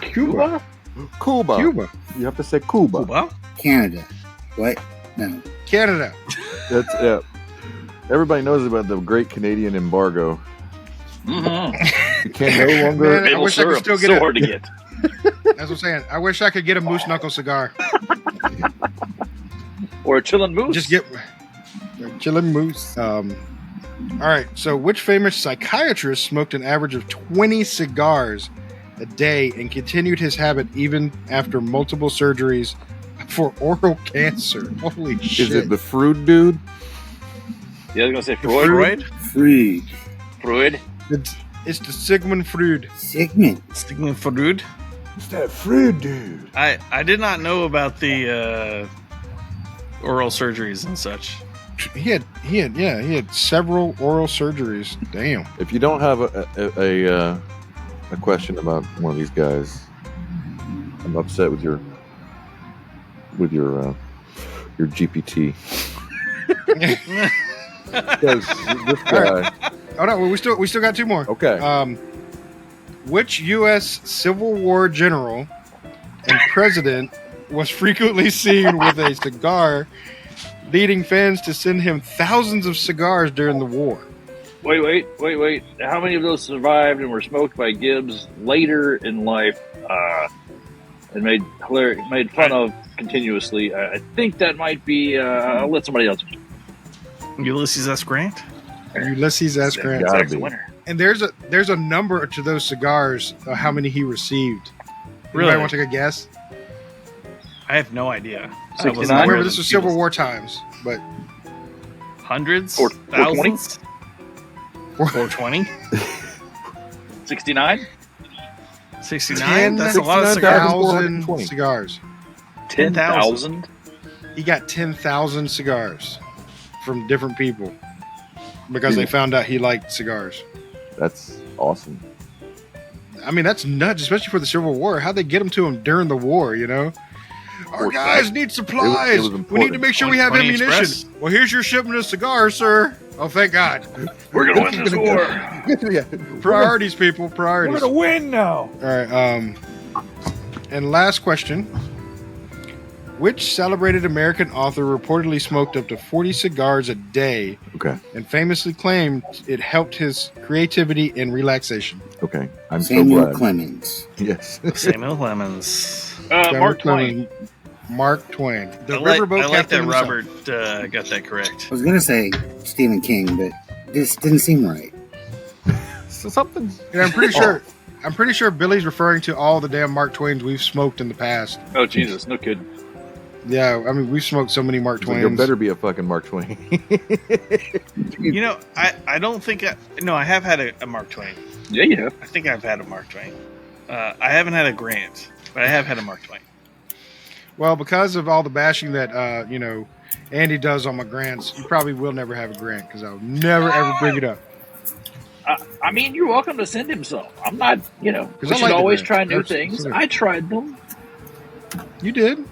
Cuba. Cuba. Cuba. You have to say Cuba. Well, Canada. What? No. Canada. That's it. Everybody knows about the Great Canadian Embargo. Mm-hmm. You can no longer. Man, I Maple wish I could syrup. still get So it. hard to get. That's what I'm saying. I wish I could get a moose knuckle cigar. Or a chillin' moose. Just get chillin' moose. All right. So, which famous psychiatrist smoked an average of 20 cigars a day and continued his habit even after multiple surgeries for oral cancer? Holy shit! Is it the Freud dude? Yeah, I was gonna say Freud. Freud. It's the Sigmund Freud. Sigmund. Sigmund Freud. It's that Freud dude. I did not know about the oral surgeries and such. He had several oral surgeries. Damn. If you don't have a question about one of these guys, I'm upset with your GPT. Because this guy. Oh no, we still got two more. Okay. Which U.S. Civil War general and president was frequently seen with a cigar, leading fans to send him thousands of cigars during the war? Wait. How many of those survived and were smoked by Gibbs later in life and made fun of continuously? I think that might be. I'll let somebody else. Ulysses S. Grant? Ulysses S. Grant. Gotta That's the be. winner. And there's a number to those cigars, how many he received. Really? Anybody want to take a guess? I have no idea. 69? Remember, this was Civil War times, but Hundreds? 420? Thousands? 420? 69? 69? That's a lot of cigars. 10,000 cigars. 10,000? He got 10,000 cigars from different people because they found out he liked cigars. That's awesome. I mean, that's nuts, especially for the Civil War. How'd they get them to him during the war, you know? Our guys need supplies. It was We need to important. make sure we have 20 ammunition. Express. Well, here's your shipment of cigars, sir. Oh, thank God. We're going to win this war. Yeah. Priorities, people. Priorities. We're gonna win now. All right. And last question. Which celebrated American author reportedly smoked up to 40 cigars a day Okay. and famously claimed it helped his creativity and relaxation? Okay. I'm Samuel so glad. Clemens. Yes. Samuel Clemens. Mark Twain. Mark Twain. The I like riverboat that captain himself. Robert got that correct. I was going to say Stephen King, but this didn't seem right. So something. And I'm pretty sure Billy's referring to all the damn Mark Twains we've smoked in the past. Oh, Jesus. No kidding. Yeah, I mean, we've smoked so many Mark There Twains. better be a fucking Mark Twain. You know, I don't think I have had a Mark Twain. Yeah, you have. I think I've had a Mark Twain. I haven't had a Grant, but I have had a Mark Twain. Well, because of all the bashing that Andy does on my grants, you probably will never have a grant because I'll never ever bring it up. I mean, you're welcome to send him some. I'm not, we I should like the always brand. try new Absolutely. things. I tried them. You did.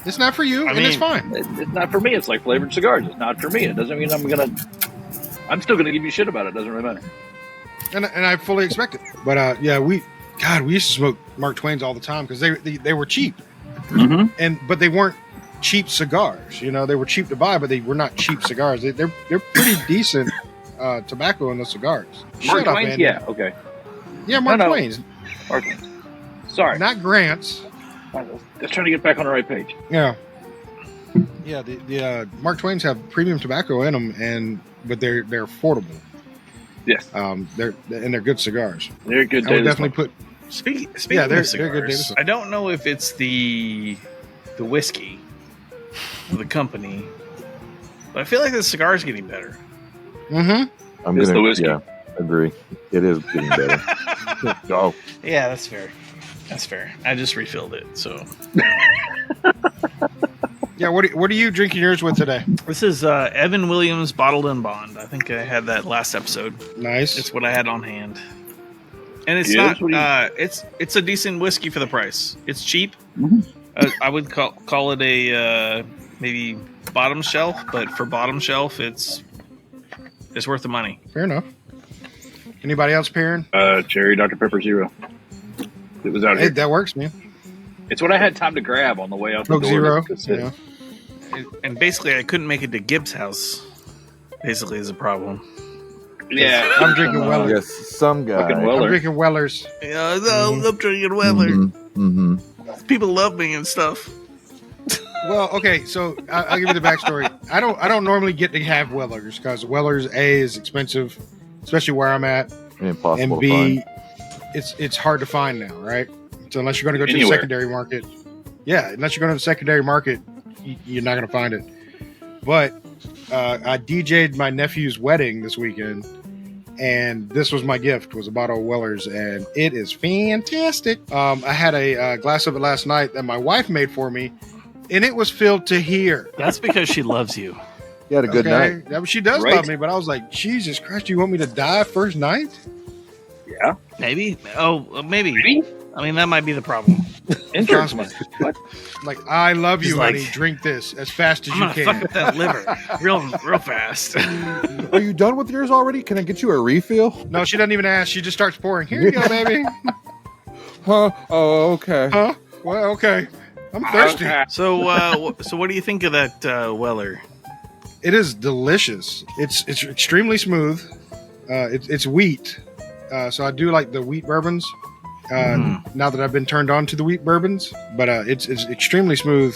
It's not for you, I and it's mean- fine. It's not for me. It's like flavored cigars. It's not for me. It doesn't mean I'm still gonna give you shit about it. It doesn't really matter. And I fully expect it. But we used to smoke Mark Twains all the time because they were cheap, Mm-hmm. but they weren't cheap cigars. You know, they were cheap to buy, but they were not cheap cigars. They're pretty decent tobacco in those cigars. Mark Shut up, Twain? Andy. Yeah, okay. Yeah, Mark No. Twain's, Mark Twain. Sorry. not Grants. Just trying to get back on the right page. Yeah, yeah. The Mark Twains have premium tobacco in them, but they're affordable. Yes. They're good cigars. They're good. I would daily definitely smoke. put. Speaking Yeah, they're of cigars, good days. I don't know if it's the whiskey of the company, but I feel like the cigar's getting better. Mm-hmm. I'm It's the gonna. whiskey. Yeah, agree. It is getting better. Oh, Yeah, that's fair. That's fair. I just refilled it, so Yeah. What are you drinking yours with today? this is Evan Williams Bottled and Bond. I think I had that last episode. Nice. It's what I had on hand, and it's Yes, what do you- not. It's a decent whiskey for the price. It's cheap. Mhm. I would call it a maybe bottom shelf, but for bottom shelf, it's worth the money. Fair enough. Anybody else pairing? Cherry Dr. Pepper Zero. It was out Hey, here. that works, man. It's what I had time to grab on the way out the Coke door. Zero. That's Yeah. it. And basically, I couldn't make it to Gibbs' house. Basically, is a problem. Yeah. I'm drinking Weller. yes, some guy. Fucking I'm Weller. drinking Weller's. Yeah, I'm drinking Weller. Mm-hmm. People love me and stuff. Well, okay, so I'll give you the backstory. I don't normally get to have Wellers because Wellers A is expensive, especially where I'm at, And impossible and to B, find. it's hard to find now, right? So unless you're going to go to the Anywhere. secondary market, unless you're going to the secondary market, you're not going to find it. But I DJ'd my nephew's wedding this weekend, and this was my gift, was a bottle of Weller's, and it is fantastic. I had a glass of it last night that my wife made for me, and it was filled to here. That's because she loves you. You had a good night. She does Right. love me, but I was like, Jesus Christ, you want me to die first night? Yeah. Maybe. Oh, maybe. Maybe? I mean, that might be the problem. Interesting. What? Like, I love you, She's like, honey. Drink this as fast as I'm you gonna can. fuck up that liver real fast. Are you done with yours already? Can I get you a refill? No, she doesn't even ask. She just starts pouring. Here you go, baby. Huh? Oh, okay. Huh? Well, okay. I'm thirsty. Okay. So, so what do you think of that Weller? It is delicious. It's extremely smooth. It's wheat. So I do like the wheat bourbons. Now that I've been turned on to the wheat bourbons, but it's extremely smooth.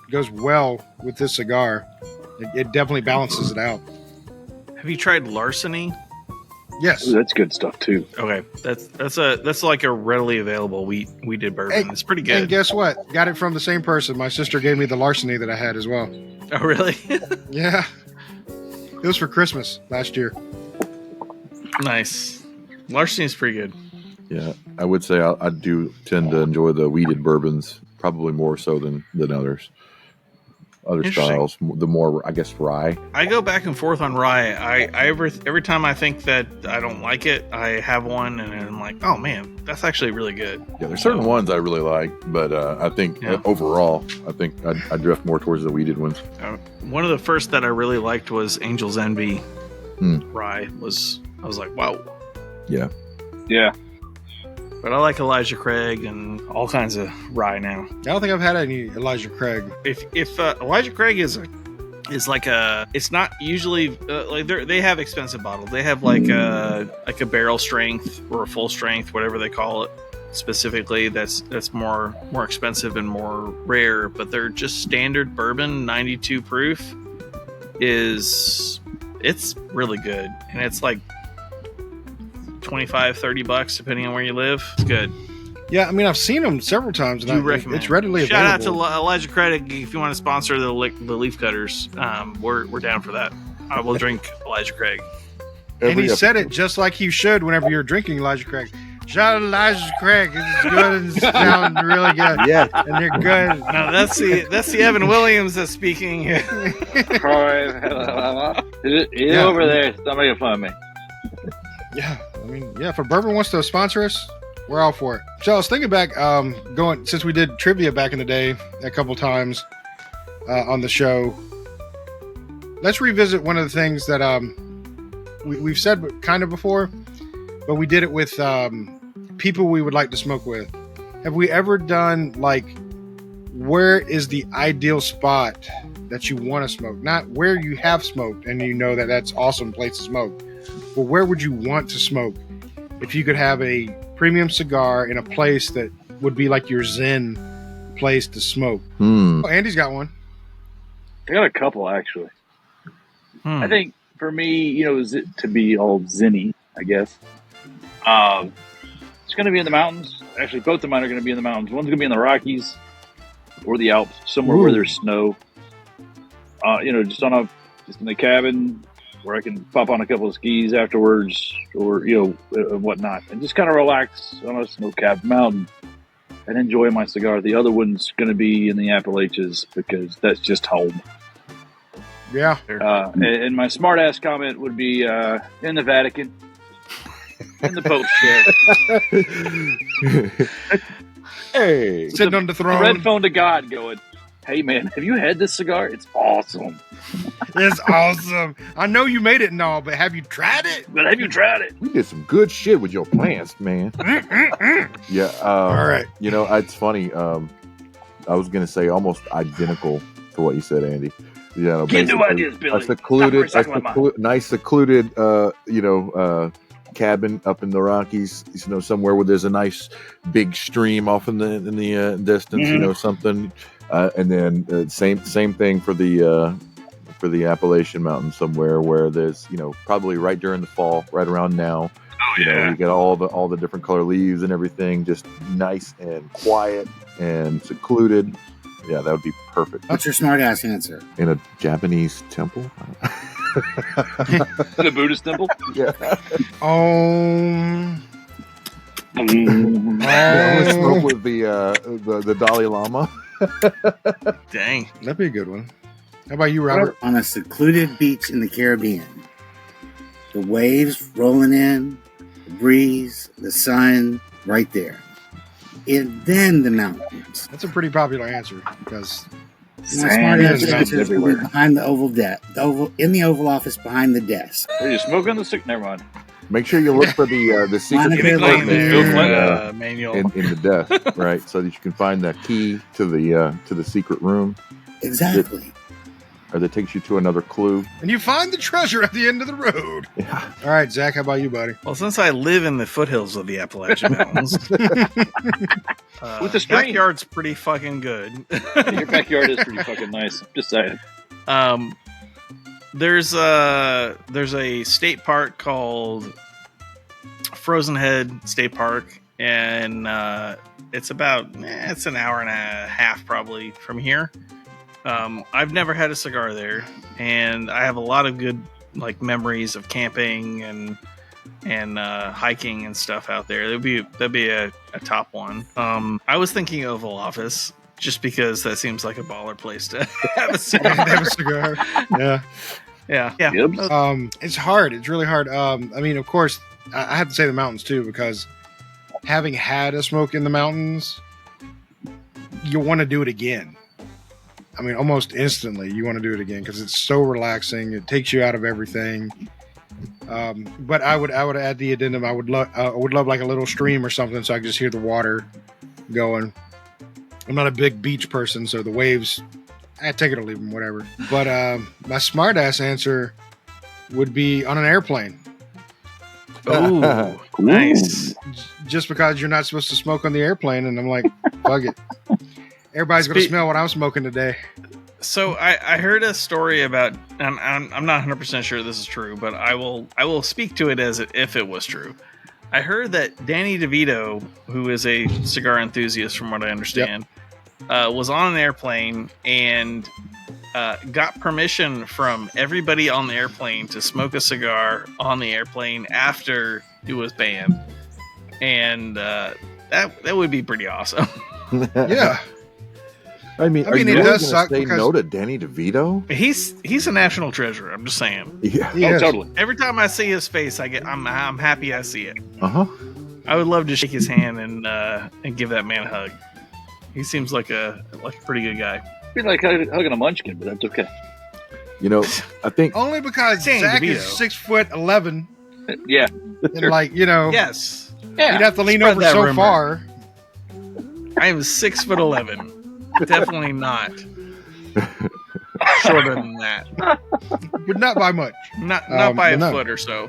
Goes well with this cigar. It definitely balances it out. Have you tried Larceny? Yes. Ooh, that's good stuff too. Okay, that's like a readily available wheated bourbon. Hey, It's pretty And good. guess what? Got it from the same person. My sister gave me the Larceny that I had as well. Oh, really? Yeah. It was for Christmas last year. Nice. Larceny's pretty good. Yeah, I would say I do tend to enjoy the wheated bourbons probably more so than others. Other Interesting. styles, the more, I guess, rye. I go back and forth on rye. I every time I think that I don't like it, I have one and I'm like, oh man, that's actually really good. Yeah, there's certain ones I really like, but I think Yeah. overall, I think I drift more towards the wheated ones. One of the first that I really liked was Angel's Envy rye. I was like, wow. Yeah. Yeah. But I like Elijah Craig and all kinds of rye now. I don't think I've had any Elijah Craig. If Elijah Craig is like a, it's not usually like they have expensive bottles. They have like a barrel strength or a full strength, whatever they call it. Specifically, that's more expensive and more rare. But they're just standard bourbon, 92 proof. It's really good, and it's like $25-$30 depending on where you live. It's good. Yeah, I mean, I've seen them several times. And Do recommend. It's readily Shout out available. to Elijah Craig if you want to sponsor the leaf cutters. We're down for that. I will drink Elijah Craig. And he said it just like he should whenever you're drinking Elijah Craig. Shout out to Elijah Craig. It's good and it's sounding really good. Yeah. And they're good. No, that's the Evan Williams that's speaking. He's over there. Somebody will find me. Yeah, I mean, yeah, if a bourbon wants to sponsor us, we're all for it. So I was thinking back, since we did trivia back in the day a couple times on the show, let's revisit one of the things that we've said kind of before, but we did it with people we would like to smoke with. Have we ever done, like, where is the ideal spot that you want to smoke? Not where you have smoked and you know that that's awesome place to smoke. But where would you want to smoke if you could have a premium cigar in a place that would be like your zen place to smoke? Oh, Andy's got one. I got a couple actually. I think for me, to be all zinny, I guess. It's going to be in the mountains. Actually, both of mine are going to be in the mountains. One's going to be in the Rockies or the Alps, somewhere where there's snow. Just in the cabin where I can pop on a couple of skis afterwards, or whatnot, and just kind of relax on a snow-capped mountain and enjoy my cigar. The other one's going to be in the Appalachians because that's just home. Yeah. And my smart-ass comment would be in the Vatican, in the Pope's chair. Hey. Sitting on the throne. Red phone to God going, hey, man, have you had this cigar? It's awesome. It's awesome. I know you made it and all, but have you tried it? But have you tried it? We did some good shit with your plants, man. Yeah. All right. It's funny. I was going to say almost identical to what you said, Andy. Get new ideas, Billy. Nice secluded, cabin up in the Rockies. Somewhere where there's a nice big stream off in the distance. Something. And then same thing for the Appalachian Mountains somewhere where there's, probably right during the fall, right around now. You get all the different color leaves and everything, just nice and quiet and secluded. Yeah, that would be perfect. What's your smart ass answer? In a Japanese temple? In a Buddhist temple? Yeah. Smoke with the Dalai Lama. Dang. That'd be a good one. How about you, Robert? On a secluded beach in the Caribbean. The waves rolling in, the breeze, the sun, right there. And then the mountains. That's a pretty popular answer because My smart answer is everywhere. behind the Oval desk. In the Oval Office behind the desk. Are you smoking the stick? Never mind. Make sure you look for the secret Monica compartment Lewinsky. Manual. in the desk, right? So that you can find the key to the secret room, Exactly. or that takes you to another clue. and you find the treasure at the end of the road. Yeah. All right, Zach, how about you, buddy? Well, since I live in the foothills of the Appalachian Mountains, With the stream. backyard's pretty fucking good. Your backyard is pretty fucking nice. Just saying. There's a state park called Frozen Head State Park, and it's about it's an hour and a half probably from here. I've never had a cigar there, and I have a lot of good memories of camping and hiking and stuff out there. That'd be a top one. I was thinking Oval Office just because that seems like a baller place to have a cigar. Have a cigar. Yeah. Yeah. Yep. It's hard. It's really hard. I mean, of course, I have to say the mountains too, because having had a smoke in the mountains, you want to do it again. I mean, almost instantly, you want to do it again because it's so relaxing. It takes you out of everything. But I would add the addendum. I would love like a little stream or something, so I could just hear the water going. I'm not a big beach person, so the waves, I take it or leave them, whatever. But my smart ass answer would be on an airplane. Oh, nice. Just because you're not supposed to smoke on the airplane, and I'm like, fuck it. Everybody's gonna smell what I'm smoking today. So I heard a story about. I'm not 100% sure this is true, but I will speak to it as if it was true. I heard that Danny DeVito, who is a cigar enthusiast, from what I understand, was on an airplane and got permission from everybody on the airplane to smoke a cigar on the airplane after it was banned, and that would be pretty awesome. Yeah. I mean, are it you does going suck to say because- no to Danny DeVito? He's a national treasure. I'm just saying. Yeah. Yes. Totally. Every time I see his face, I'm happy I see it. Uh-huh. I would love to shake his hand and give that man a hug. He seems like a pretty good guy. Be like hugging a munchkin, but that's okay. I think Only because Danny Zach DeVito. is 6'11", Yeah. and Yes, you'd have to lean Spread over that so rumor. far. I am 6'11". Definitely not shorter than that. But not by much. Not by a no. foot or so.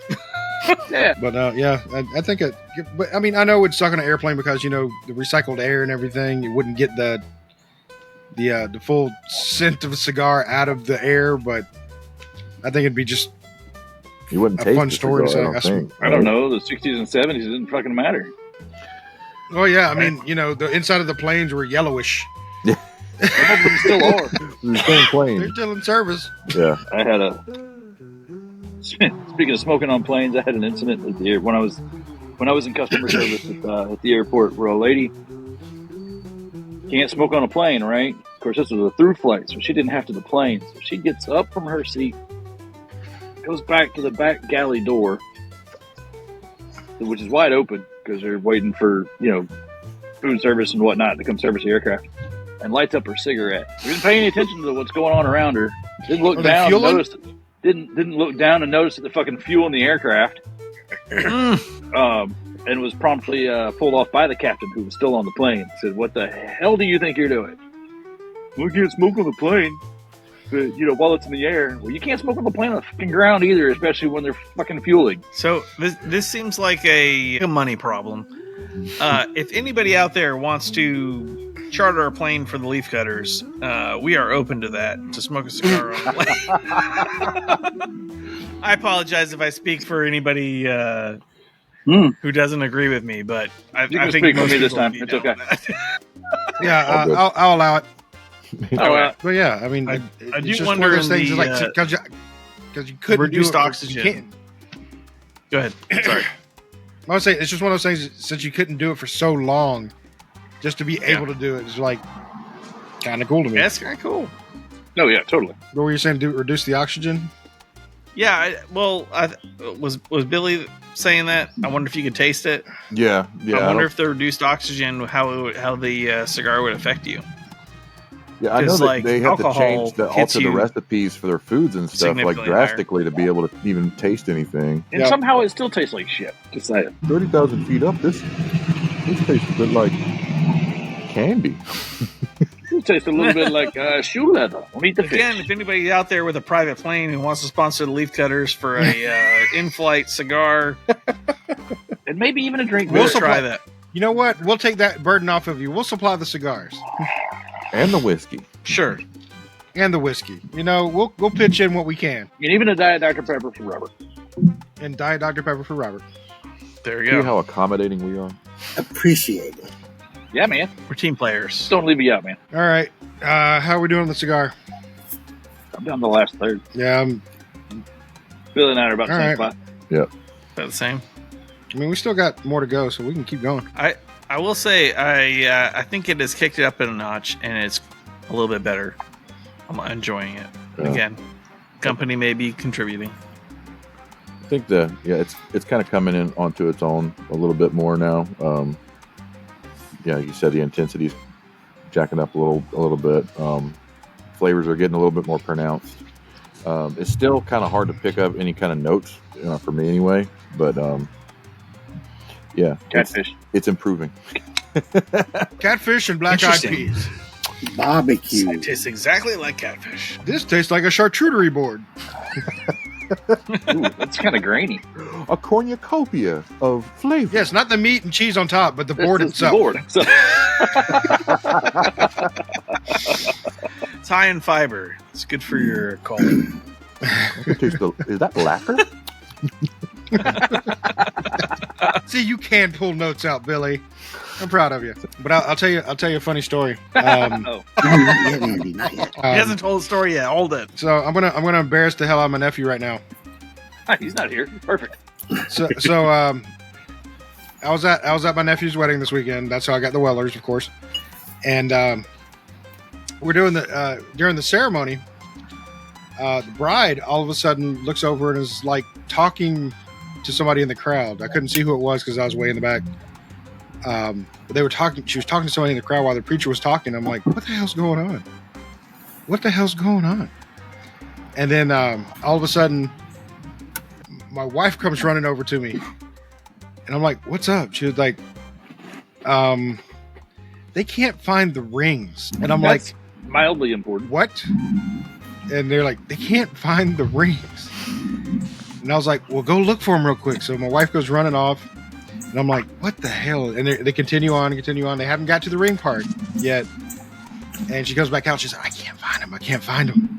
Yeah. But yeah, I think it. But I mean, I know it's stuck on an airplane because the recycled air and everything. You wouldn't get the full scent of a cigar out of the air. But I think it'd be just you wouldn't a taste fun the story cigar, to say. I don't know. The 60s and 70s didn't fucking matter. Oh yeah, I mean, the inside of the planes were yellowish. Some of them still are. You're staying plain. They're still in service. Yeah. I had speaking of smoking on planes, I had an incident at the when I was in customer service at the airport where a lady can't smoke on a plane, right? Of course, this was a through flight, so she didn't have to the plane. So she gets up from her seat, goes back to the back galley door, which is wide open because they're waiting for food service and whatnot to come service the aircraft, and lights up her cigarette. She didn't pay any attention to what's going on around her. Didn't look Are they down and fueling? notice. Didn't look down and notice that the fucking fuel in the aircraft. And was promptly pulled off by the captain, who was still on the plane. Said, "What the hell do you think you're doing? We can't smoke on the plane, but while it's in the air. Well, you can't smoke on the plane on the fucking ground either, especially when they're fucking fueling." So this seems like a money problem. If anybody out there wants to charter a plane for the leaf cutters, we are open to that, to smoke a cigar on a plane. I apologize if I speak for anybody who doesn't agree with me, but I can think speak for most me this people time. would be It's down okay. with that. Yeah, good. I'll allow it. Okay. But yeah, I mean, I it's do just wonder one of those in things. the, Like because you couldn't reduced do it, oxygen. You can't. Go ahead. Sorry. I would say it's just one of those things. Since you couldn't do it for so long, just to be able to do it is like kind of cool to me. That's kind of cool. No, yeah, totally. What were you saying? Reduce the oxygen? Yeah. Was Billy saying that? I wonder if you could taste it. Yeah. I wonder if the reduced oxygen, how the cigar would affect you. Yeah, I know 'Cause, that like, they have to alcohol change hits alter the you recipes for their foods and stuff like significantly drastically to be able to even taste anything. And Yep. somehow it still tastes like shit. Just saying. 30,000 feet up, this tastes a bit like candy. It tastes a little bit like shoe leather. Don't eat the Again, fish. if anybody out there with a private plane who wants to sponsor the Leaf Cutters for a in-flight cigar, And maybe even a drink. we'll We'll try supply- that. You know what? We'll take that burden off of you. We'll supply the cigars And the whiskey. Sure. and the whiskey. You know, we'll pitch in what we can. And even a Diet Dr. Pepper for Robert. And Diet Dr Pepper for Robert. There you See go. how accommodating we are? Appreciate it. Yeah, man. We're team players. Just don't leave me out, man. All right. How are we doing on the cigar? I'm down the last third. Yeah. Billy and I are about the All same right. spot. About the same. I mean, we still got more to go, so we can keep going. I will say I think it has kicked it up in a notch, and it's a little bit better. I'm enjoying it. Yeah. Again, company may be contributing. I think it's kind of coming in onto its own a little bit more now. Yeah, you said the intensity's jacking up a little bit. Flavors are getting a little bit more pronounced. It's still kind of hard to pick up any kind of notes for me anyway, but yeah, Catfish. it's improving. Catfish and black-eyed Interesting. peas. Barbecue. It tastes exactly like catfish. This tastes like a charcuterie board. Ooh, that's kind of grainy. A cornucopia of flavor. Yes, not the meat and cheese on top, but the board It's the itself. board. So, It's high in fiber. It's good for your colon. Is that lacquer? See, you can pull notes out, Billy. I'm proud of you. But I'll tell you a funny story. oh, No, not yet, Andy. Not yet. He hasn't told the story yet. Hold it. So I'm gonna embarrass the hell out of my nephew right now. he's not here. Perfect. So I was at my nephew's wedding this weekend. That's how I got the Wellers, of course. And we're doing during the ceremony. The bride all of a sudden looks over and is like talking to somebody in the crowd. I couldn't see who it was because I was way in the back. But they were talking. She was talking to somebody in the crowd while the preacher was talking. I'm like, what the hell's going on? What the hell's going on? And then all of a sudden, my wife comes running over to me, and I'm like, what's up? She was like, they can't find the rings. And I'm That's like, mildly important. what? And they're like, they can't find the rings. And I was like, well, go look for them real quick. So my wife goes running off, and I'm like, what the hell? And they continue on. They haven't got to the ring part yet. And she goes back out. She's like, I can't find them.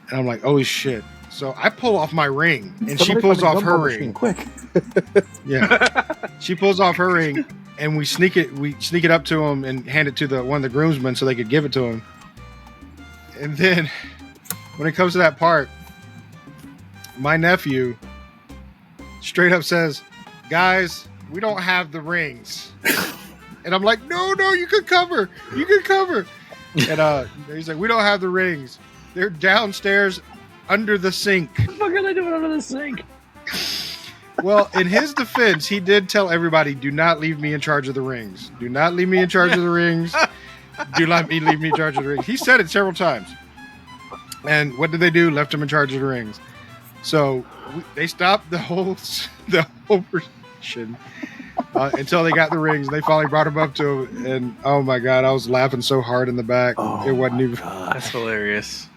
And I'm like, holy shit. So I pull off my ring, and she pulls off her ring. Quick. Yeah. She pulls off her ring, and we sneak it up to him and hand it to one of the groomsmen so they could give it to him. And then when it comes to that part, my nephew straight up says, guys, we don't have the rings. And I'm like, no, you can cover. And he's like, we don't have the rings. They're downstairs under the sink. What the fuck are they doing under the sink? Well, in his defense, he did tell everybody, do not leave me in charge of the rings. Do not leave me in charge of the rings. Do not leave me in charge of the rings. He said it several times. And what did they do? Left him in charge of the rings. So they stopped the whole production until they got the rings. They finally brought him up to him. And oh my God, I was laughing so hard in the back. It wasn't even. That's hilarious.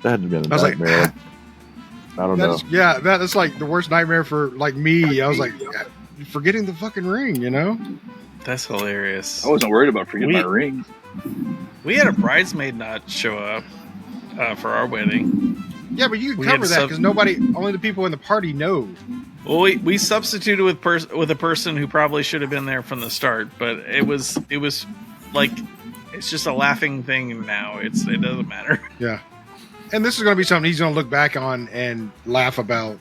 That had to be a I was like, nightmare. I don't know. That's like the worst nightmare for like me. I was like, forgetting the fucking ring, you know? That's hilarious. I wasn't worried about forgetting my ring. We had a bridesmaid not show up for our wedding. Yeah, but you can cover that because only the people in the party know. Well, we substituted with a person who probably should have been there from the start, but it was like it's just a laughing thing now. It doesn't matter. Yeah, and this is going to be something he's going to look back on and laugh about.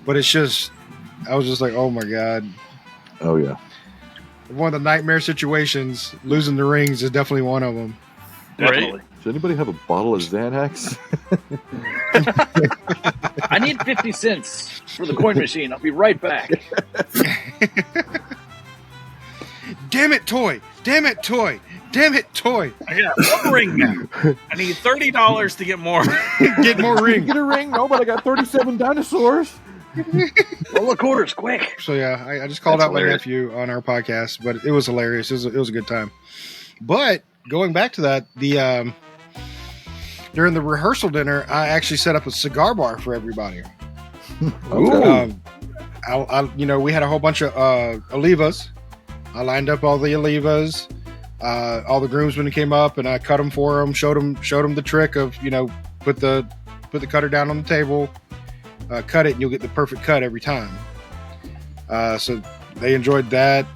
But it's just, I was just like, oh my god. Oh yeah. One of the nightmare situations, losing the rings is definitely one of them. Definitely. Right? Does anybody have a bottle of Xanax? I need 50 cents for the coin machine. I'll be right back. Damn it, toy! Damn it, toy! Damn it, toy! I got one ring now. I need $30 to get more. Get more ring. Get a ring? No, but I got 37 dinosaurs. Roll the quarters, quick. So yeah, I just called That's out hilarious. my nephew on our podcast, but it was hilarious. It was a good time. But going back to that, during the rehearsal dinner, I actually set up a cigar bar for everybody. Okay. We had a whole bunch of Olivas. I lined up all the Olivas. All the groomsmen came up, and I cut them for them. Showed them the trick of put the cutter down on the table, cut it, and you'll get the perfect cut every time. So they enjoyed that.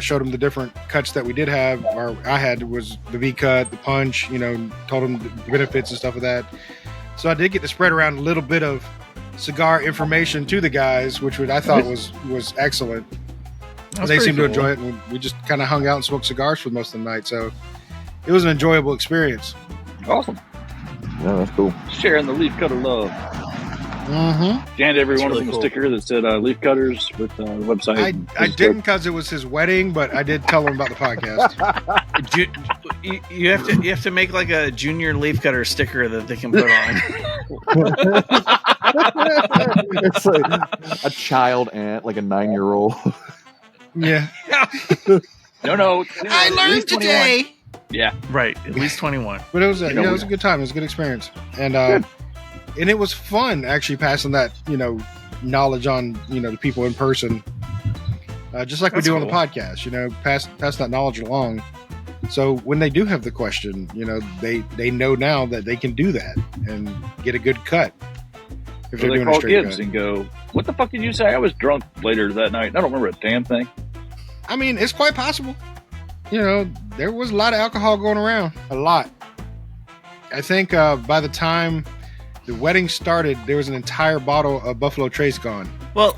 Showed them the different cuts that we did have. Or I had was the V cut, the punch. Told them the benefits and stuff of that. So I did get to spread around a little bit of cigar information to the guys, which I thought was excellent. They seemed to enjoy it, and we just kind of hung out and smoked cigars for most of the night. So it was an enjoyable experience. Awesome. Yeah, that's cool. Sharing the leaf cutter love. Mm-hmm. Scanned every one of really them cool. a sticker that said leaf cutters with the website. I didn't because it was his wedding, but I did tell him about the podcast. You have to make like a junior leaf cutter sticker that they can put on. It's like a child ant, like a 9-year-old. Yeah. No. I learned today. Yeah. Right, at least 21. But it was it was a good time. It was a good experience, and it was fun actually passing that knowledge on to people in person, just like That's we do on the cool. podcast. Pass that knowledge along. So when they do have the question, they know now that they can do that and get a good cut if So they're they doing a call straight Gibbs cut. and go, "What the fuck did you say?" I was drunk later that night. I don't remember a damn thing. I mean, it's quite possible. There was a lot of alcohol going around. A lot. I think by the time the wedding started, there was an entire bottle of Buffalo Trace gone. Well,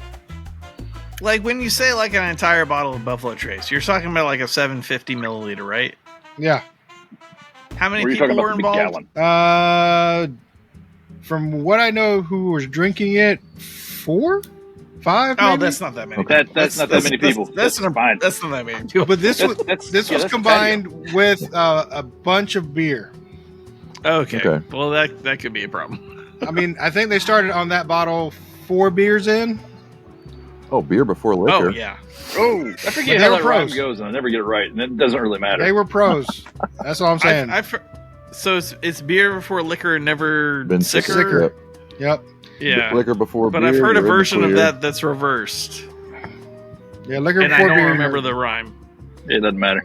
like when you say like an entire bottle of Buffalo Trace, you're talking about like a 750 milliliter, right? Yeah. How many Were you people talking were about the big involved? gallon? From what I know, who was drinking it, 4, 5. Oh, maybe? that's not that many. Okay. That's not that many people. That's fine. That's not that many people. But this was That's this was combined with a bunch of beer. Okay. Well, that could be a problem. I mean, I think they started on that bottle 4 beers in. Oh, beer before liquor. Oh yeah. Oh, I forget But they how were that rhyme pros. goes, and I never get it right, and it doesn't really matter. They were pros. That's all I'm saying. So it's beer before liquor, never Been sicker. sicker. Yep. Yeah. Liquor before But beer. I've heard a you're in the version of clear. that's reversed, Yeah, liquor and I before don't beer. remember the rhyme. It doesn't matter.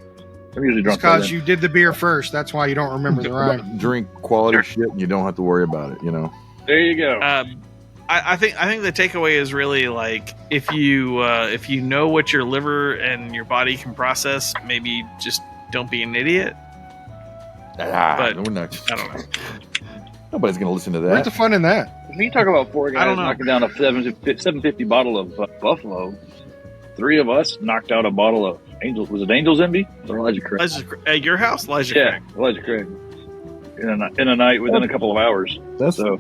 I'm usually It's drunk. by because then. you did the beer first. That's why you don't remember the rhyme. Drink quality shit and you don't have to worry about it, There you go. I think the takeaway is really like if you know what your liver and your body can process, maybe just don't be an idiot. But we're not, I don't know. nobody's going to listen to Where's that. the fun in that? When you talk about 4 I guys don't know. knocking down a 750 bottle of Buffalo, 3 of us knocked out a bottle of Angels. Was it Angels Envy or Elijah Craig? At your house, Elijah Yeah, Craig. Elijah Craig. In a night within a couple of hours. That's So-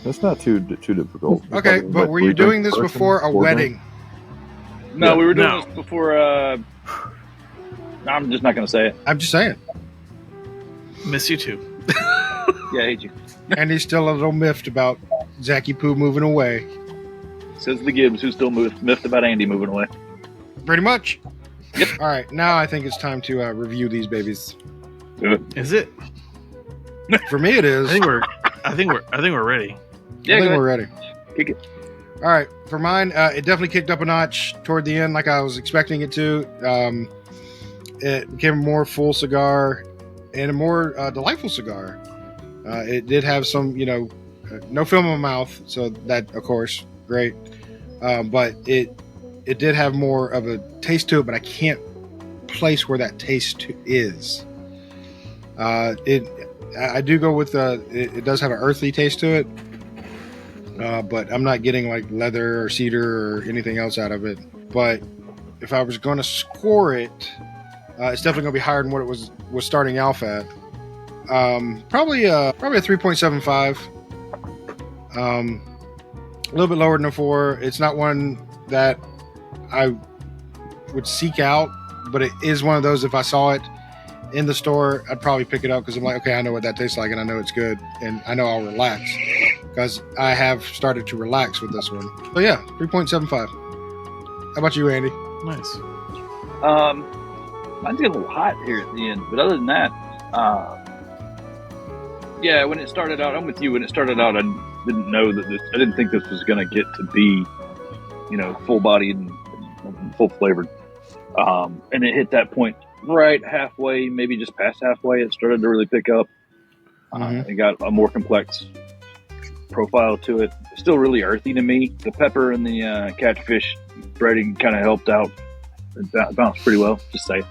that's not too difficult. Okay, but were you doing this before a wedding? No, we were doing No. this before. I'm just not going to say it. I'm just saying. Miss you too. Yeah, I hate you. And he's still a little miffed about Zachy Poo moving away. Says the Gibbs, who's still miffed about Andy moving away. Pretty much. Yep. All right, now I think it's time to review these babies. Do it. Is it? For me, it is. I think we're ready. Yeah, I think go ahead. we're ready. Kick it. All right, for mine, it definitely kicked up a notch toward the end, like I was expecting it to. it became a more full cigar and a more delightful cigar. It did have some, no film in my mouth, so that, of course, great. But it did have more of a taste to it, but I can't place where that taste is. I do go with it does have an earthy taste to it, but I'm not getting like leather or cedar or anything else out of it. But if I was going to score it, it's definitely going to be higher than what it was starting off at. Probably a 3.75. A little bit lower than a 4. It's not one that I would seek out, but it is one of those, if I saw it in the store, I'd probably pick it up because I'm like, okay, I know what that tastes like and I know it's good and I know I'll relax, because I have started to relax with this one. So yeah, 3.75. How about you, Andy? Nice. Mine's getting a little hot here at the end, but other than that, yeah, when it started out, I'm with you. When it started out, I didn't know that I didn't think this was going to get to be, full bodied and full flavored. And it hit that point right halfway, maybe just past halfway. It started to really pick up. It got a more complex profile to it. Still really earthy to me. The pepper and the catfish breading kind of helped out. It bounced pretty well, just say.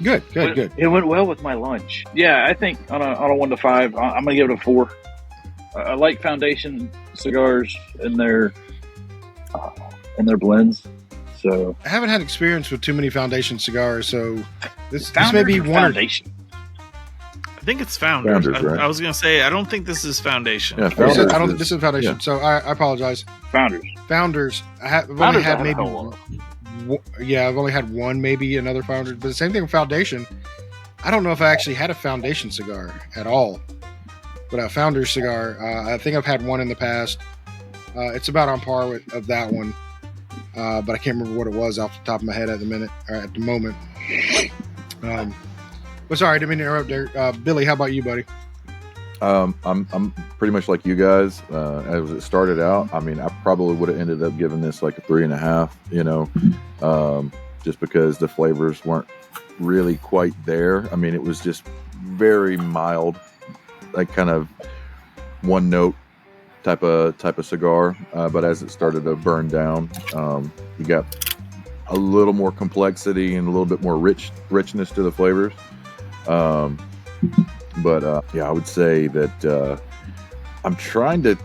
Good. It went well with my lunch. Yeah, I think on a 1 to 5, I'm gonna give it a 4. I like Foundation cigars in their blends. So I haven't had experience with too many Foundation cigars, so this Founders may be or one. Foundation. I think it's Founders. Founders, right? I was gonna say I don't think this is Foundation. Yeah, This Founders is Foundation, yeah. so I apologize. Founders. I've only Founders had I maybe. had a whole lot. I've only had one, maybe another Founders, but the same thing with Foundation. I don't know if I actually had a Foundation cigar at all, but a Founders cigar, I think I've had one in the past. It's about on par of that one, but I can't remember what it was off the top of my head at the moment. But sorry, I didn't mean to interrupt there. Billy, how about you, buddy? I'm pretty much like you guys. As it started out, I mean, I probably would have ended up giving this like a 3.5. Just because the flavors weren't really quite there. I mean, it was just very mild, like kind of one note type of cigar. But as it started to burn down, you got a little more complexity and a little bit more richness to the flavors. But yeah, I would say that I'm trying to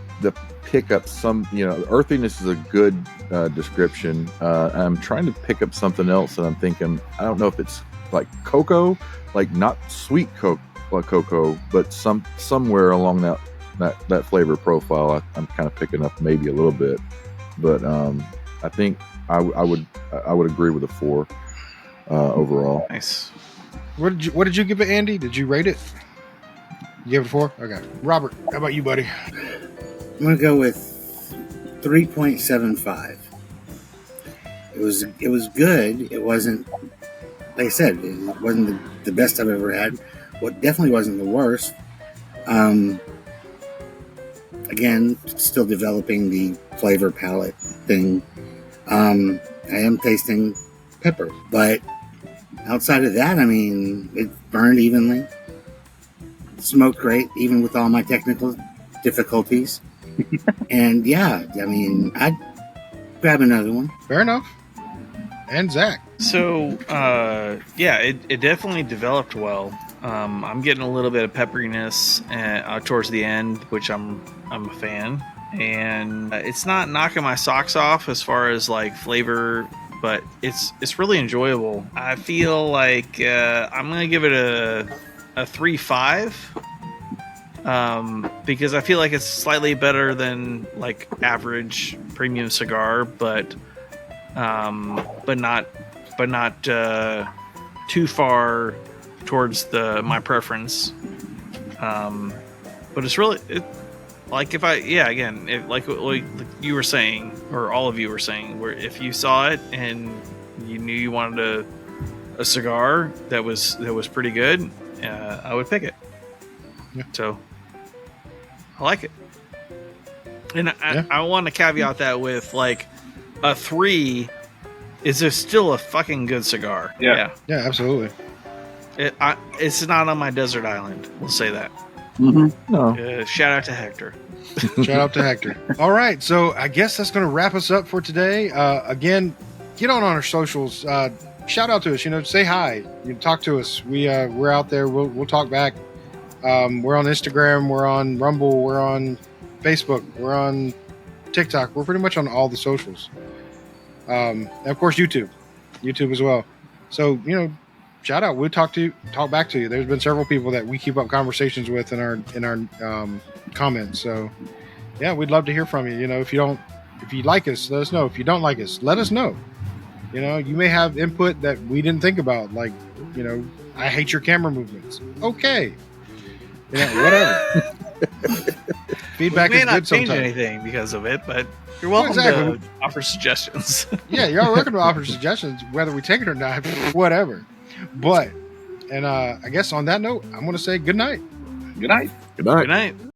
pick up some, earthiness is a good description. I'm trying to pick up something else, and I'm thinking, I don't know if it's like cocoa, like not sweet cocoa, but somewhere along that flavor profile, I'm kind of picking up maybe a little bit. But I think I would agree with a 4 overall. Nice. What did you give it, Andy? Did you rate it? You gave it a 4? Okay. Robert, how about you, buddy? I'm going to go with 3.75. It was good. It wasn't, like I said, it wasn't the best I've ever had. Well, it definitely wasn't the worst. Again, still developing the flavor palette thing. I am tasting pepper, but outside of that, I mean, it burned evenly. Smoked great, even with all my technical difficulties. And yeah, I mean, I'd grab another one. Fair enough. And Zach. So, yeah, it definitely developed well. I'm getting a little bit of pepperiness towards the end, which I'm a fan. And it's not knocking my socks off as far as like flavor, but it's really enjoyable. I feel like I'm gonna give it a 3.5 because I feel like it's slightly better than like average premium cigar, but not too far towards my preference. But it's really like like you were saying, or all of you were saying, where if you saw it and you knew you wanted a cigar that was pretty good, I would pick it. Yeah. So I like it. And I want to caveat that with like a 3 is still a fucking good cigar. Yeah. Yeah, absolutely. It's not on my desert island. We'll say that. Mm-hmm. No. Shout out to Hector. Shout out to Hector. All right, so I guess that's going to wrap us up for today. Again, get on our socials. Shout out to us. Say hi. Talk to us. We're out there. We'll talk back. We're on Instagram. We're on Rumble. We're on Facebook. We're on TikTok. We're pretty much on all the socials. And of course, YouTube as well. So shout out. We'll talk back to you. There's been several people that we keep up conversations with in our comments. So yeah, we'd love to hear from you. If you like us, let us know. If you don't like us, let us know. You may have input that we didn't think about, like I hate your camera movements. Okay, whatever. Feedback we may is not good change sometimes. anything because of it, but you're welcome to offer suggestions. Yeah, you're welcome to offer suggestions, whether we take it or not, whatever. But, and I guess on that note, I'm going to say good night. Good night. Good night. Good night.